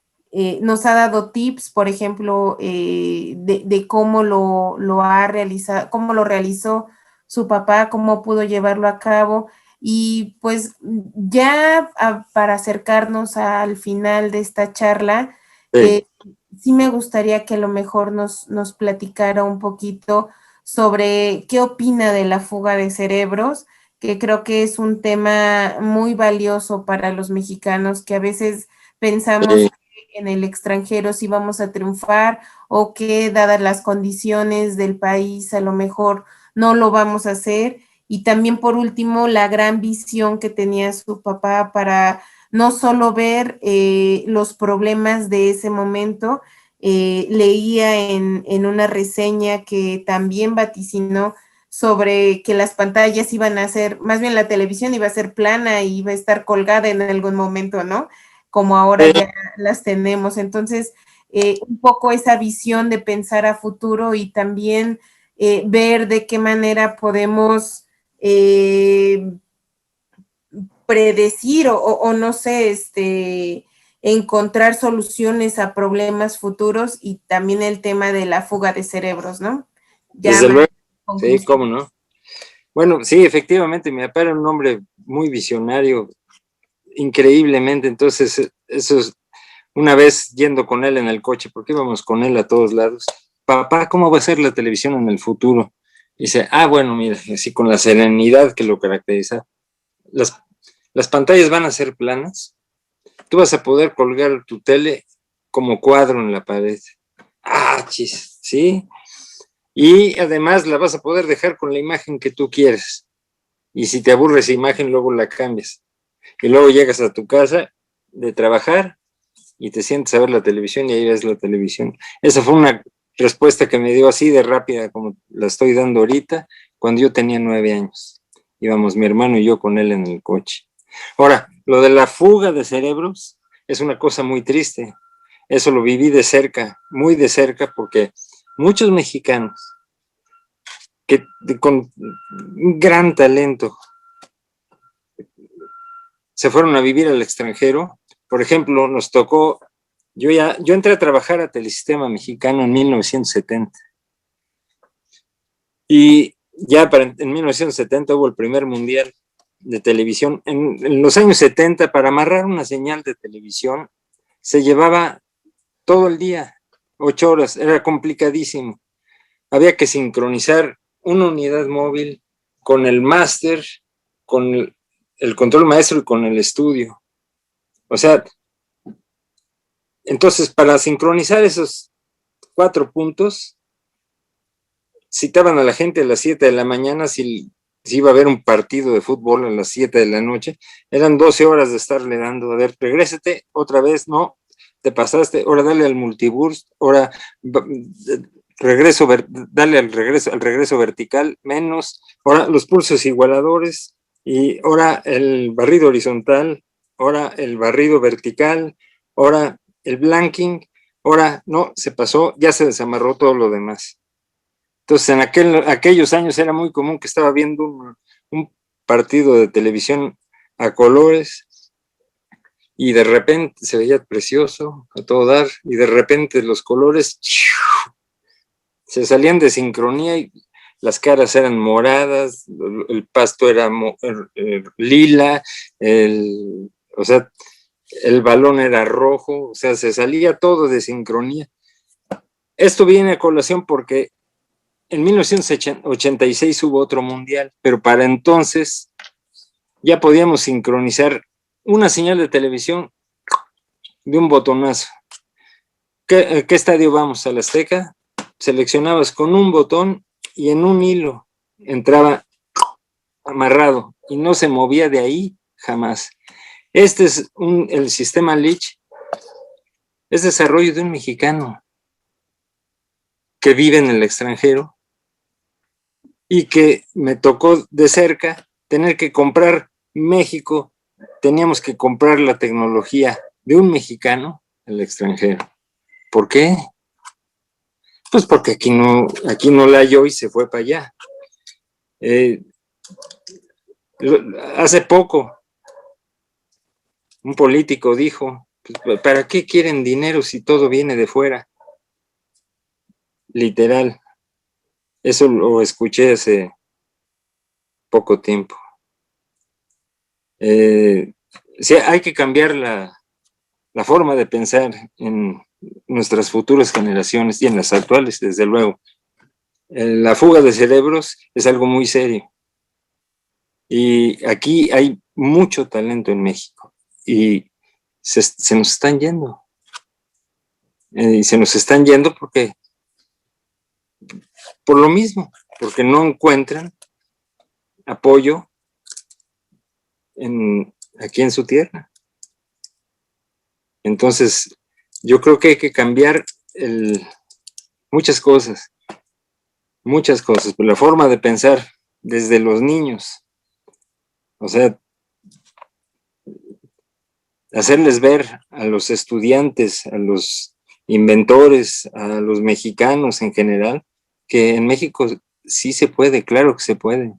S1: nos ha dado tips, por ejemplo, de cómo lo ha realizado, cómo lo realizó su papá, cómo pudo llevarlo a cabo. Y pues ya para acercarnos al final de esta charla, sí, sí me gustaría que a lo mejor nos platicara un poquito sobre qué opina de la fuga de cerebros, que creo que es un tema muy valioso para los mexicanos, que a veces pensamos que en el extranjero sí vamos a triunfar o que dadas las condiciones del país a lo mejor no lo vamos a hacer. Y también por último, la gran visión que tenía su papá para no solo ver los problemas de ese momento. Leía en una reseña que también vaticinó sobre que las pantallas iban a ser, más bien la televisión iba a ser plana y iba a estar colgada en algún momento, ¿no? Como ahora ya las tenemos. Entonces, un poco esa visión de pensar a futuro y también ver de qué manera podemos predecir o no sé, encontrar soluciones a problemas futuros y también el tema de la fuga de cerebros, ¿no? Ya
S2: Desde luego, sí,
S1: conclusión.
S2: cómo no. Bueno, sí, efectivamente, mi papá era un hombre muy visionario, increíblemente. Entonces, eso es, una vez yendo con él en el coche, porque íbamos con él a todos lados, papá, ¿cómo va a ser la televisión en el futuro? Y dice, bueno, mira, así con la serenidad que lo caracteriza, las, las pantallas van a ser planas, tú vas a poder colgar tu tele como cuadro en la pared. Chis, ¿sí? Y además la vas a poder dejar con la imagen que tú quieres. Y si te aburre esa imagen, luego la cambias. Y luego llegas a tu casa de trabajar y te sientes a ver la televisión y ahí ves la televisión. Esa fue una respuesta que me dio así de rápida como la estoy dando ahorita, cuando yo tenía 9 años. Íbamos mi hermano y yo con él en el coche. Ahora, lo de la fuga de cerebros es una cosa muy triste. Eso lo viví de cerca, muy de cerca, porque muchos mexicanos que con un gran talento se fueron a vivir al extranjero. Por ejemplo, nos tocó, yo entré a trabajar a Telesistema Mexicano en 1970 y ya en 1970 hubo el primer mundial de televisión. En los años 70, para amarrar una señal de televisión, se llevaba todo el día, 8 horas, era complicadísimo. Había que sincronizar una unidad móvil con el máster, con el control maestro y con el estudio. O sea, entonces para sincronizar esos 4 puntos, citaban a la gente a las 7 de la mañana si iba a haber un partido de fútbol a las 7 de la noche. Eran 12 horas de estarle dando, a ver, regrésate otra vez, no, te pasaste, ahora dale al multiburst, ahora regreso, dale al regreso vertical, menos, ahora los pulsos igualadores, y ahora el barrido horizontal, ahora el barrido vertical, ahora el blanking, ahora no, se pasó, ya se desamarró todo lo demás. Entonces, en aquellos años era muy común que estaba viendo un partido de televisión a colores y de repente se veía precioso a todo dar y de repente los colores se salían de sincronía y las caras eran moradas, el pasto era lila, o sea, el balón era rojo, o sea, se salía todo de sincronía. Esto viene a colación porque en 1986 hubo otro mundial, pero para entonces ya podíamos sincronizar una señal de televisión de un botonazo. ¿Qué estadio vamos? ¿Al Azteca? Seleccionabas con un botón y en un hilo entraba amarrado y no se movía de ahí jamás. Este es el sistema Leach, es desarrollo de un mexicano que vive en el extranjero y que me tocó de cerca tener que comprar México, teníamos que comprar la tecnología de un mexicano en el extranjero. ¿Por qué? Pues porque aquí no la halló y se fue para allá. Hace poco un político dijo, pues, ¿para qué quieren dinero si todo viene de fuera? Literal. Eso lo escuché hace poco tiempo. Sí, hay que cambiar la forma de pensar en nuestras futuras generaciones y en las actuales, desde luego. La fuga de cerebros es algo muy serio. Y aquí hay mucho talento en México y se nos están yendo. Y se nos están yendo porque, por lo mismo, porque no encuentran apoyo aquí en su tierra. Entonces, yo creo que hay que cambiar muchas cosas, pero la forma de pensar desde los niños, o sea, hacerles ver a los estudiantes, a los inventores, a los mexicanos en general, que en México sí se puede, claro que se puede.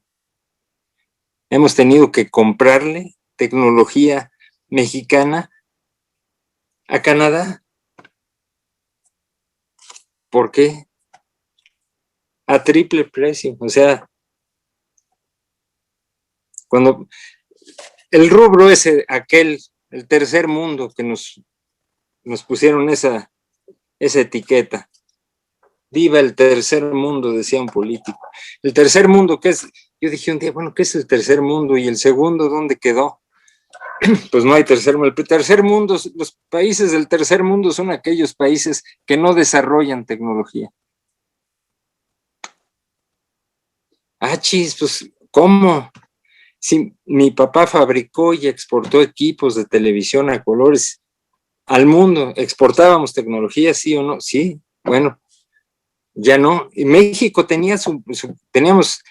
S2: Hemos tenido que comprarle tecnología mexicana a Canadá. ¿Por qué? A triple precio. O sea, cuando el rubro ese, el tercer mundo que nos pusieron esa etiqueta. Viva el tercer mundo, decía un político. El tercer mundo, ¿qué es? Yo dije un día, bueno, ¿qué es el tercer mundo? ¿Y el segundo dónde quedó? Pues no hay tercer mundo. El tercer mundo, los países del tercer mundo son aquellos países que no desarrollan tecnología. Ah, chis, pues, ¿cómo? Si mi papá fabricó y exportó equipos de televisión a colores al mundo, ¿exportábamos tecnología, sí o no? Sí, bueno, ya no. Y México tenía teníamos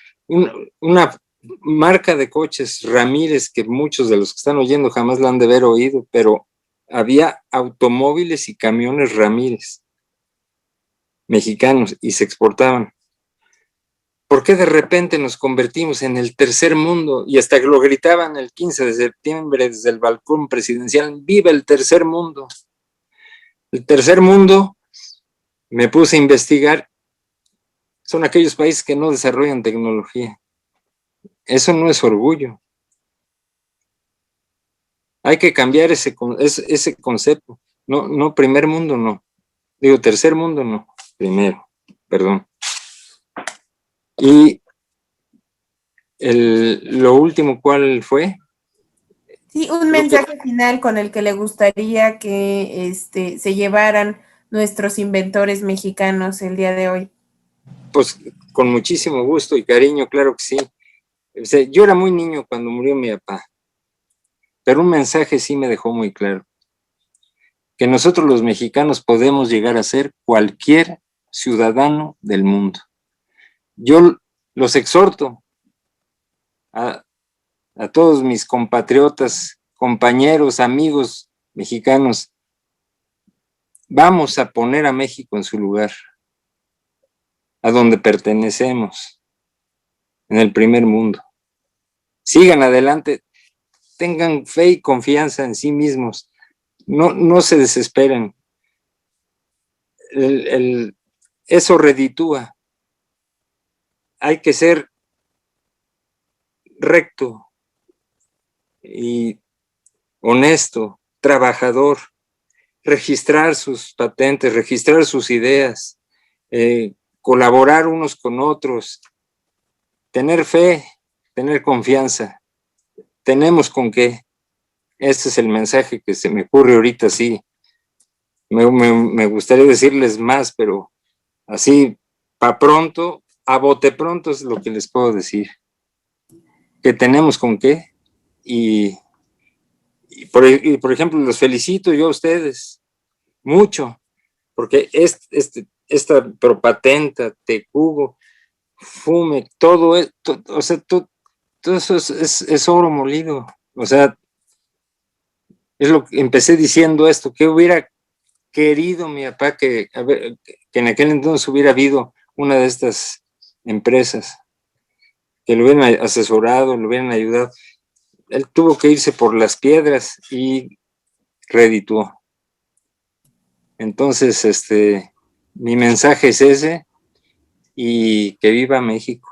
S2: una marca de coches Ramírez, que muchos de los que están oyendo jamás la han de haber oído, pero había automóviles y camiones Ramírez mexicanos y se exportaban. ¿Por qué de repente nos convertimos en el tercer mundo? Y hasta que lo gritaban el 15 de septiembre desde el balcón presidencial, ¡viva el tercer mundo! El tercer mundo, me puse a investigar, son aquellos países que no desarrollan tecnología. Eso no es orgullo. Hay que cambiar ese concepto. No, primer mundo no. Digo, tercer mundo no. Primero, perdón. Y lo último, ¿cuál fue?
S1: Sí, un mensaje final con el que le gustaría que se llevaran nuestros inventores mexicanos el día de hoy.
S2: Pues con muchísimo gusto y cariño, claro que sí. O sea, yo era muy niño cuando murió mi papá, pero un mensaje sí me dejó muy claro. Que nosotros los mexicanos podemos llegar a ser cualquier ciudadano del mundo. Yo los exhorto a todos mis compatriotas, compañeros, amigos mexicanos, vamos a poner a México en su lugar, a donde pertenecemos, en el primer mundo. Sigan adelante, tengan fe y confianza en sí mismos, no se desesperen. Eso reditúa. Hay que ser recto y honesto, trabajador, registrar sus patentes, registrar sus ideas, colaborar unos con otros, tener fe, tener confianza. Tenemos con qué. Este es el mensaje que se me ocurre ahorita, sí. Me gustaría decirles más, pero así, pa' pronto, a bote pronto es lo que les puedo decir. Que tenemos con qué. Y por ejemplo, los felicito yo a ustedes mucho, porque esta propatenta, tecugo, fume, todo, o sea, todo eso es oro molido. O sea, es lo que empecé diciendo esto, que hubiera querido mi papá que en aquel entonces hubiera habido una de estas empresas, que lo hubieran asesorado, lo hubieran ayudado. Él tuvo que irse por las piedras y redituó. Entonces, mi mensaje es ese, y que viva México.